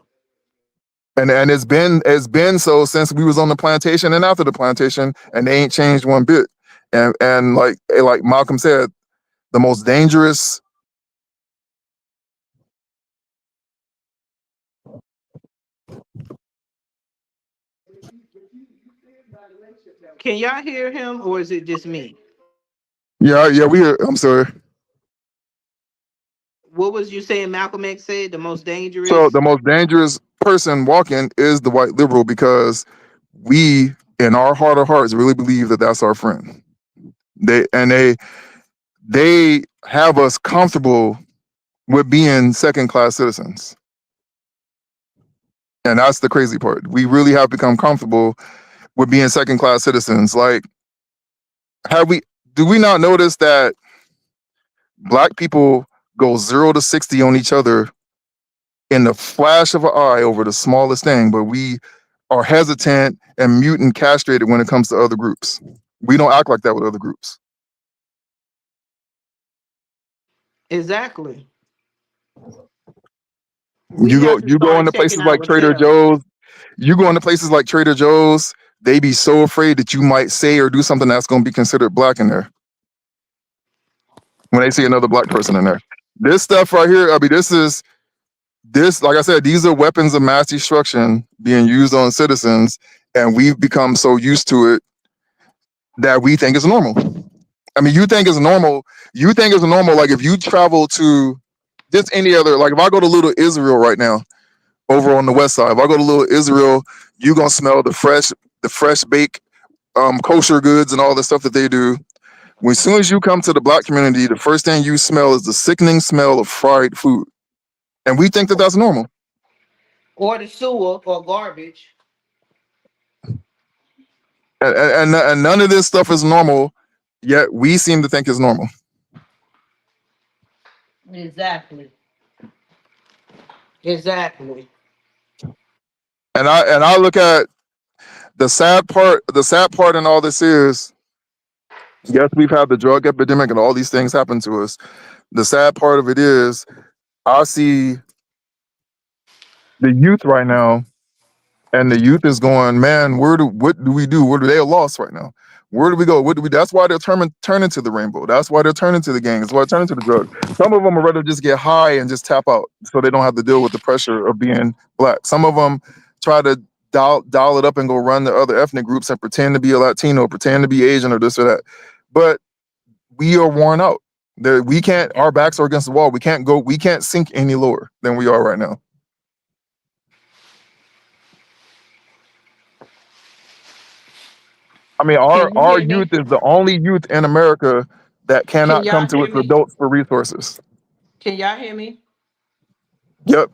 And it's been so since we was on the plantation and after the plantation, and they ain't changed one bit. And like Malcolm said, the most dangerous. Can y'all hear him or is it just me? Yeah, we. I'm sorry. What was you saying Malcolm X said? The most So dangerous? the most dangerous person walking is the white liberal, because we, in our heart of hearts, really believe that that's our friend. They have us comfortable with being second class citizens, and that's the crazy part. We really have become comfortable with being second class citizens. Like, have we? Do we not notice that Black people go 0 to 60 on each other in the flash of an eye over the smallest thing, but we are hesitant and mute and castrated when it comes to other groups. We don't act like that with other groups. Exactly. We You go have to you go start into checking places like Trader ourselves. Joe's. You go into places like Trader Joe's. They be so afraid that you might say or do something that's going to be considered Black in there when they see another Black person in there. This stuff right here, I mean, this, like I said, these are weapons of mass destruction being used on citizens, and we've become so used to it that we think it's normal. I mean, you think it's normal. You think it's normal. Like if you travel to just any other, like if I go to Little Israel right now, over on the west side, if I go to Little Israel, you gonna smell the fresh baked kosher goods and all the stuff that they do. As soon as you come to the Black community, the first thing you smell is the sickening smell of fried food, and we think that that's normal. Or the sewer or garbage. And none of this stuff is normal, yet we seem to think it's normal. Exactly. Exactly. And I look at the sad part in all this is Yes, we've had the drug epidemic and all these things happen to us. The sad part of it is I see the youth right now, and the youth is going, man, what do we do? What are they lost right now? Where do we go? What do we? That's why they're turning to the rainbow. That's why they're turning to the gangs. That's why they're turning to the drugs. Some of them would rather just get high and just tap out, so they don't have to deal with the pressure of being black. Some of them try to dial it up and go run the other ethnic groups and pretend to be a Latino, pretend to be Asian or this or that. But we are worn out. We can't. Our backs are against the wall. We can't go. We can't sink any lower than we are right now. I mean, Can you our hear youth me? is the only youth in America that Can cannot come y'all to hear its me? adults for resources. Can y'all hear me? Yep.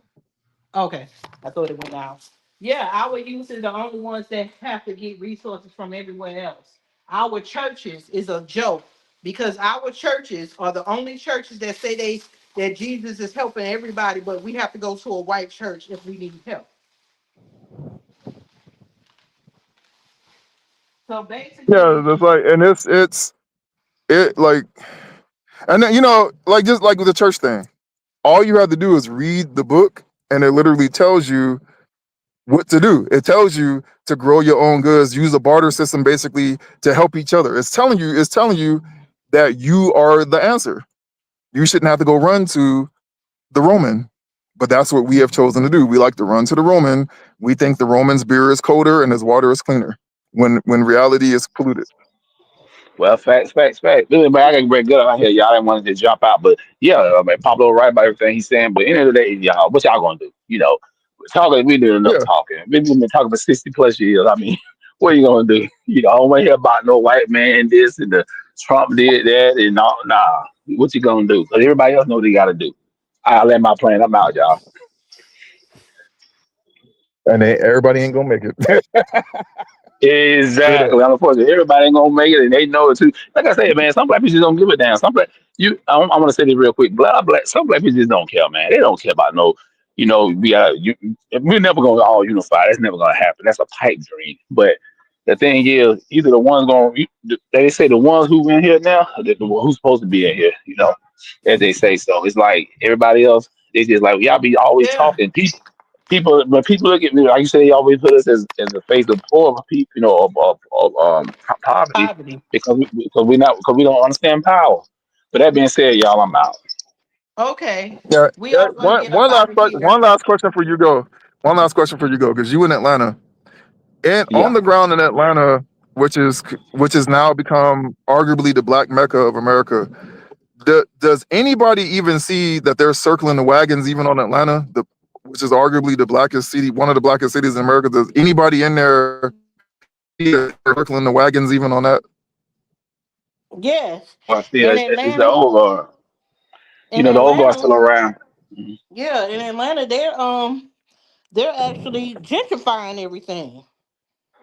Okay, I thought it went out. Yeah, our youth is the only ones that have to get resources from everywhere else. Our churches is a joke because our churches are the only churches that say that Jesus is helping everybody, but we have to go to a white church if we need help. So Yeah, basically, that's like, and it like, and then like just like with the church thing, all you have to do is read the book, and it literally tells you what to do. It tells you to grow your own goods, use a barter system, basically to help each other. It's telling you that you are the answer. You shouldn't have to go run to the Roman. But that's what we have chosen to do. We like to run to the Roman. We think the Roman's beer is colder and his water is cleaner, when reality is polluted. Well, facts. Really, man, I got to break good out here. Y'all didn't want to jump out, but yeah, I mean, Pablo right about everything he's saying. But at the end of the day, y'all, what y'all gonna do? Talking. We did enough Yeah. talking. We've been talking for 60 plus years. I mean, what are you gonna do? I don't want to hear about no white man this and the Trump did that and all. Nah, what you gonna do? Because everybody else know what they got to do. I let my plan. I'm out, y'all. And everybody ain't gonna make it. Straight up. Exactly. Unfortunately, everybody ain't gonna make it, and they know it too. Like I said, man, some black people just don't give a damn. Some black I want to say this real quick. Black. Some black people just don't care, man. They don't care about no. We got you. We're never gonna all unify. That's never gonna happen. That's a pipe dream. But the thing is, either the ones going. They say the ones who in here now, who's supposed to be in here. As they say. So it's like everybody else. They just like y'all be always yeah, talking. People when people look at me, like you say, they always put us as the face of poor people, of poverty poverty. because we don't understand power. But that being said, y'all, I'm out. Okay, Yeah. we Yeah. are gonna get up One out last of here. one last question for you, go. One last question for you, go, because you in Atlanta and on Yeah. the ground in Atlanta, which is now become arguably the black mecca of America. Does anybody even see that they're circling the wagons even on Atlanta, which is arguably the blackest city, one of the blackest cities in America? Does anybody in there see that they're circling the wagons even on that? Yes, Well, still, in it's the Atlanta, old guard. in The old guard's Atlanta, still around. Mhm. yeah, in Atlanta, they're actually gentrifying everything.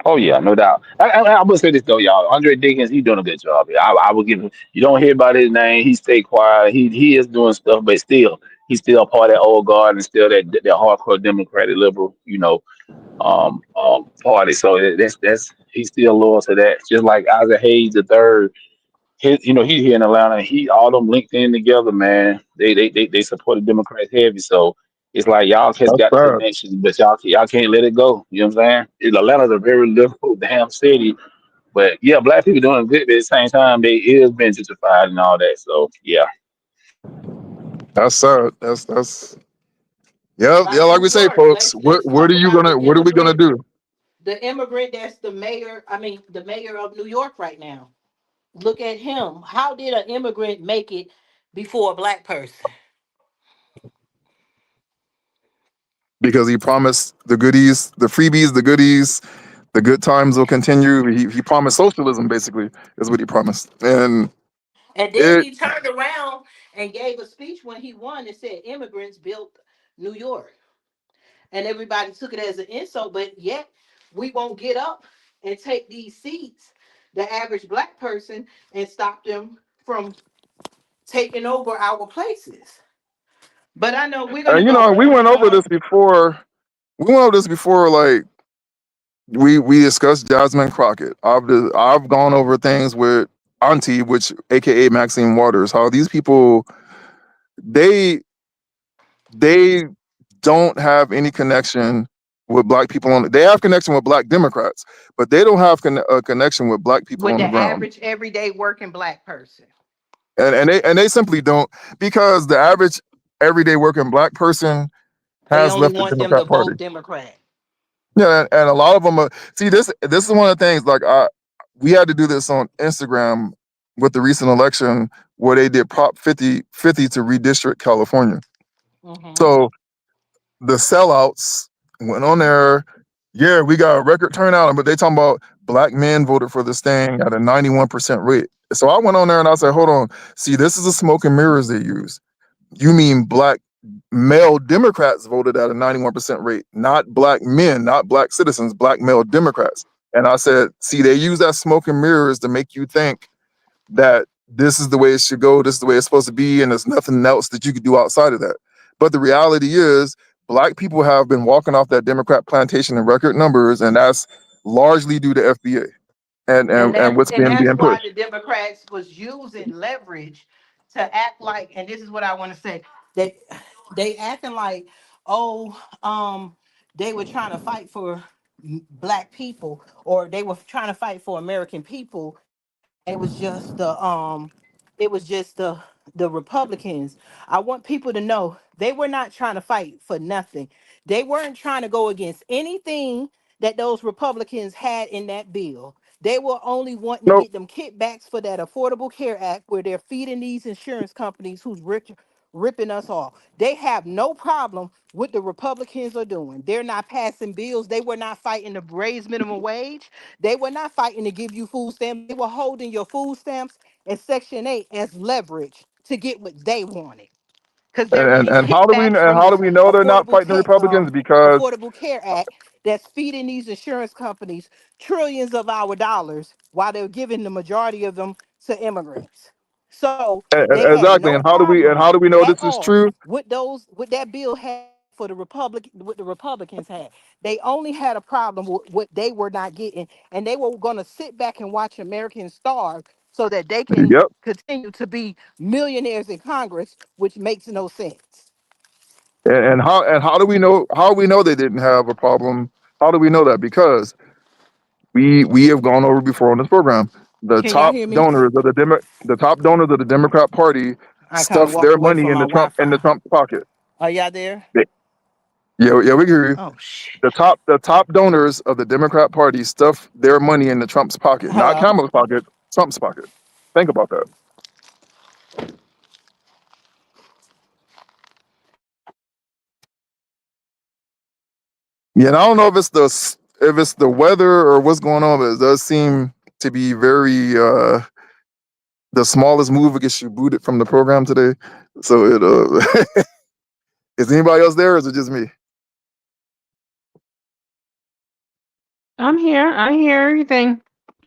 Oh yeah, no doubt. I will say this though, y'all. Andre Dickens, he's doing a good job. I will give him. You don't hear about his name. He stay quiet. He is doing stuff, but still, he's still part of that old guard and still that hardcore Democratic liberal. Party. So that's he's still loyal to that. Just like Isaac Hayes the third, he's here in Atlanta. He all them linked in together, man. They support the Democrats heavy. So it's like y'all has That's got the bad. connections, but y'all can't let it go. You know what I'm saying? Atlanta's a very liberal damn city. But yeah, black people doing good, but at the same time, they is been gentrified and all that. So yeah. That's sad. That's yeah, yeah. Like Like New we say, York, folks. let's What are talk you about gonna? What are we gonna do? the immigrant that's the mayor. I mean, the mayor of New York right now. Look at him. How did an immigrant make it before a black person? Because he promised the goodies, the freebies, the goodies, the good times will continue. He promised socialism, basically, is what he promised. And And then it he turned around and gave a speech when he won and said immigrants built New York. And everybody took it as an insult, but yet we won't get up and take these seats, the average black person, and stop them from taking over our places. But I know we're gonna and go we on went and over this on. before. We went over this before, like we discussed Jasmine Crockett. I've gone over things with auntie, which AKA Maxine Waters, how these people they they don't have any connection with black people on. They have connection with black Democrats, but they don't have a connection with black people With on the the ground. average everyday working black person. And they simply don't, because the average everyday working black person They has only left the want them to Democrat Party. vote Democrat. Yeah, and a lot of them are, see this is one of the things, like we had to do this on Instagram with the recent election where they did Prop 50 to redistrict California. Hmm. So the sellouts went on there. Yeah, we got a record turnout, but they talking about black men voted for this thing at a 91% rate. So I went on there and I said, hold on, see, this is the smoke and mirrors they use. You mean black male Democrats voted at a 91% rate, not black men, not black citizens, black male Democrats. And I said, see, they use that smoke and mirrors to make you think that this is the way it should go, this is the way it's supposed to be, and there's nothing else that you could do outside of that. But the reality is, black people have been walking off that Democrat plantation in record numbers, and that's largely due to FBA and what's And that's being why pushed. the Democrats was using leverage to act like, and this is what I want to say, that they acting like, oh, they were trying to fight for black people, or they were trying to fight for American people, and it was just the Republicans. I want people to know they were not trying to fight for nothing. They weren't trying to go against anything that those Republicans had in that bill. They were only wanting to Nope. get them kickbacks for that Affordable Care Act, where they're feeding these insurance companies who's ripping us off. They have no problem with the Republicans are doing. They're not passing bills. They were not fighting to raise minimum wage. They were not fighting to give you food stamps. They were holding your food stamps and Section 8 as leverage to get what they wanted. Because they're And getting and kickbacks from how do this we know they're not fighting the Republicans? Because Affordable Care Act that's feeding these insurance companies trillions of our dollars while they're giving the majority of them to immigrants. So they had exactly, no and problem how do we know at this is all true? with that bill had for the what the Republicans had. They only had a problem with what they were not getting, and they were going to sit back and watch Americans starve so that they can Yep. continue to be millionaires in Congress, which makes no sense. And how we know they didn't have a problem? How do we know that? Because we have gone over before on this program. The Can y'all top hear me? donors of the top donors of the Democrat Party I kind of stuff walked their away money from my in the Wi-Fi. Trump's pocket. Are y'all there? They- yeah, we can hear you. Oh shit. The top donors of the Democrat Party stuff their money in the Trump's pocket, not Hello? Kamala's pocket, Trump's pocket. Think about that. Yeah, and I don't know if it's the weather or what's going on, but it does seem to be very the smallest move gets you booted from the program today. So it is anybody else there, or is it just me? I'm here. I hear everything.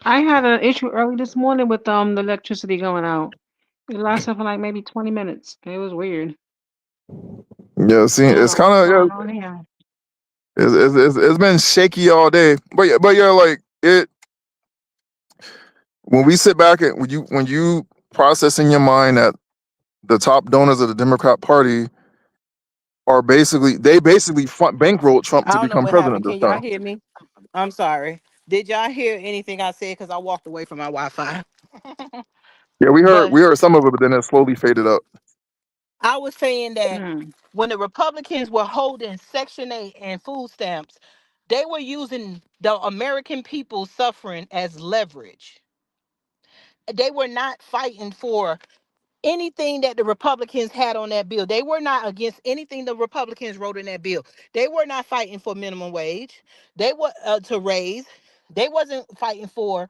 I had an issue early this morning with the electricity going out. It lasted for like maybe 20 minutes. It was weird. Yeah, see, I don't it's know kind what's of, going yeah, on here. it's been shaky all day. But yeah, like it when we sit back and when you process in your mind that the top donors of the Democrat Party are basically front bankroll Trump I to don't know become what happened. president this Can y'all time. hear me? I'm sorry. Did y'all hear anything I said? Because I walked away from my Wi-Fi. Yeah, But we heard some of it, but then it slowly faded up. I was saying that Hmm. when the Republicans were holding Section 8 and food stamps, they were using the American people suffering as leverage. They were not fighting for anything that the Republicans had on that bill. They were not against anything the Republicans wrote in that bill. They were not fighting for minimum wage. They were to raise. They wasn't fighting for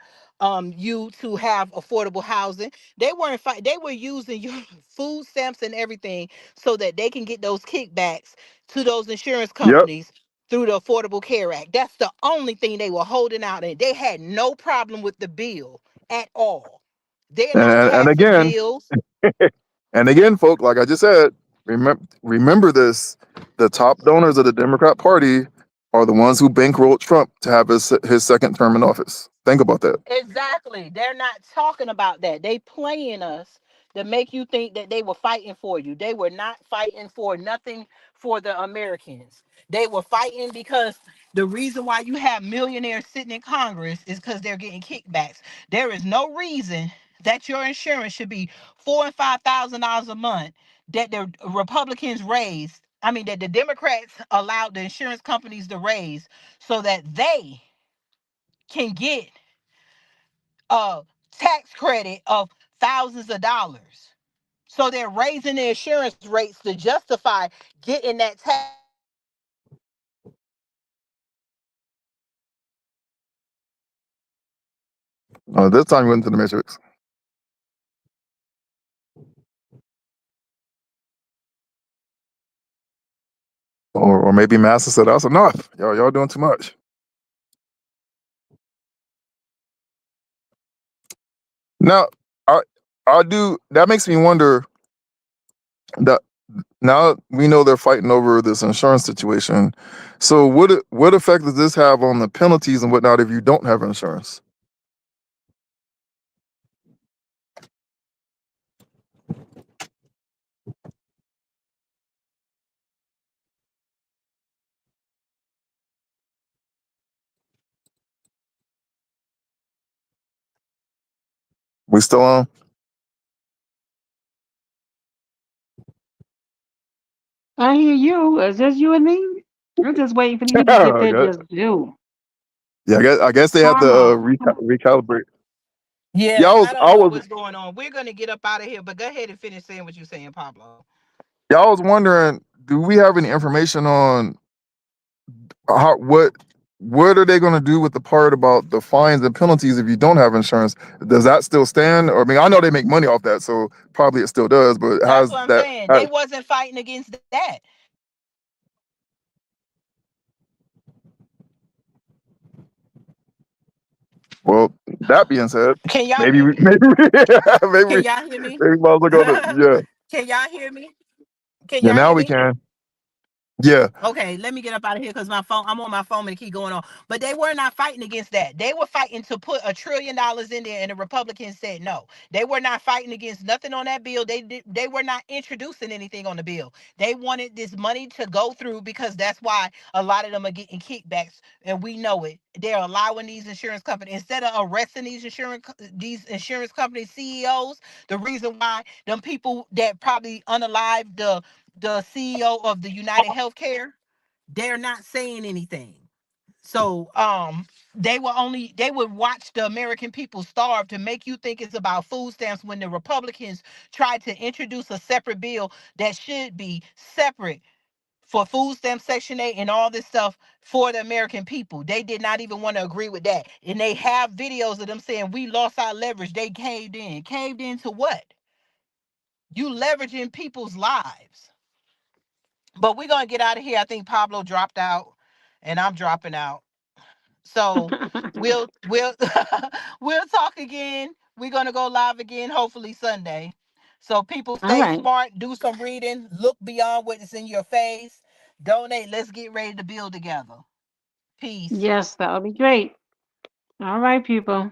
you to have affordable housing. They weren't fight. They were using your food stamps and everything so that they can get those kickbacks to those insurance Yep. companies through the Affordable Care Act. That's the only thing they were holding out, and they had no problem with the bill at all. They're not And passing again, bills. and again, folk, like I just said, remember this: the top donors of the Democrat Party are the ones who bankrolled Trump to have his second term in office. Think about that. Exactly. They're not talking about that. They playing us to make you think that they were fighting for you. They were not fighting for nothing for the Americans. They were fighting because the reason why you have millionaires sitting in Congress is because they're getting kickbacks. There is no reason that your insurance should be $4,000 and $5,000 a month that the Republicans raised. I mean that the Democrats allowed the insurance companies to raise so that they can get a tax credit of thousands of dollars. So they're raising the insurance rates to justify getting that tax credit. But the Democrats allowed the insurance companies to raise the premiums so that they This time you went can into the matrix, or maybe Master said that's enough. Y'all doing too much. Now, I I do. That makes me wonder that now we know they're fighting over this insurance situation. So what effect does this have on the penalties and whatnot if you don't have insurance? We still on? I hear you. Is this you and me? I'm just waiting for you to get I there. guess, Just do. yeah, I guess they have to Karma. recalibrate. Yeah, Yeah, I don't I know was what's going on. We're gonna get up out of here, but go ahead and finish saying what you're saying, Pablo. yeah, I was wondering, do we have any information on how what are they going to do with the part about the fines and penalties if you don't have insurance? Does that still stand? Or I mean, I know they make money off that, so probably it still does. But That's has what I'm that? saying. They wasn't fighting against that. Well, that being said, Can y'all maybe hear we, me? maybe we, maybe Can we, y'all hear me? maybe we might as well go to yeah, Can y'all hear me? Can yeah. y'all Now hear we me? can. Yeah. Okay, let me get up out of here because my phone, I'm on my phone and it keep going on. But they were not fighting against that. They were fighting to put $1 trillion in there, and the Republicans said no. They were not fighting against nothing on that bill. They were not introducing anything on the bill. They wanted this money to go through because that's why a lot of them are getting kickbacks, and we know it. They're allowing these insurance companies instead of arresting these insurance company CEOs. The reason why them people that probably unalived the CEO of the United Healthcare, they're not saying anything. So they would watch the American people starve to make you think it's about food stamps when the Republicans tried to introduce a separate bill that should be separate for food stamps, Section 8, and all this stuff for the American people. They did not even want to agree with that. And they have videos of them saying we lost our leverage. They caved in. Caved into what? You leveraging people's lives. But we're gonna get out of here. I think Pablo dropped out, and I'm dropping out. So we'll we'll talk again. We're gonna go live again, hopefully Sunday. So people All stay right. smart, do some reading, look beyond what is in your face, donate. Let's get ready to build together. Peace. Yes, that would be great. All right, people.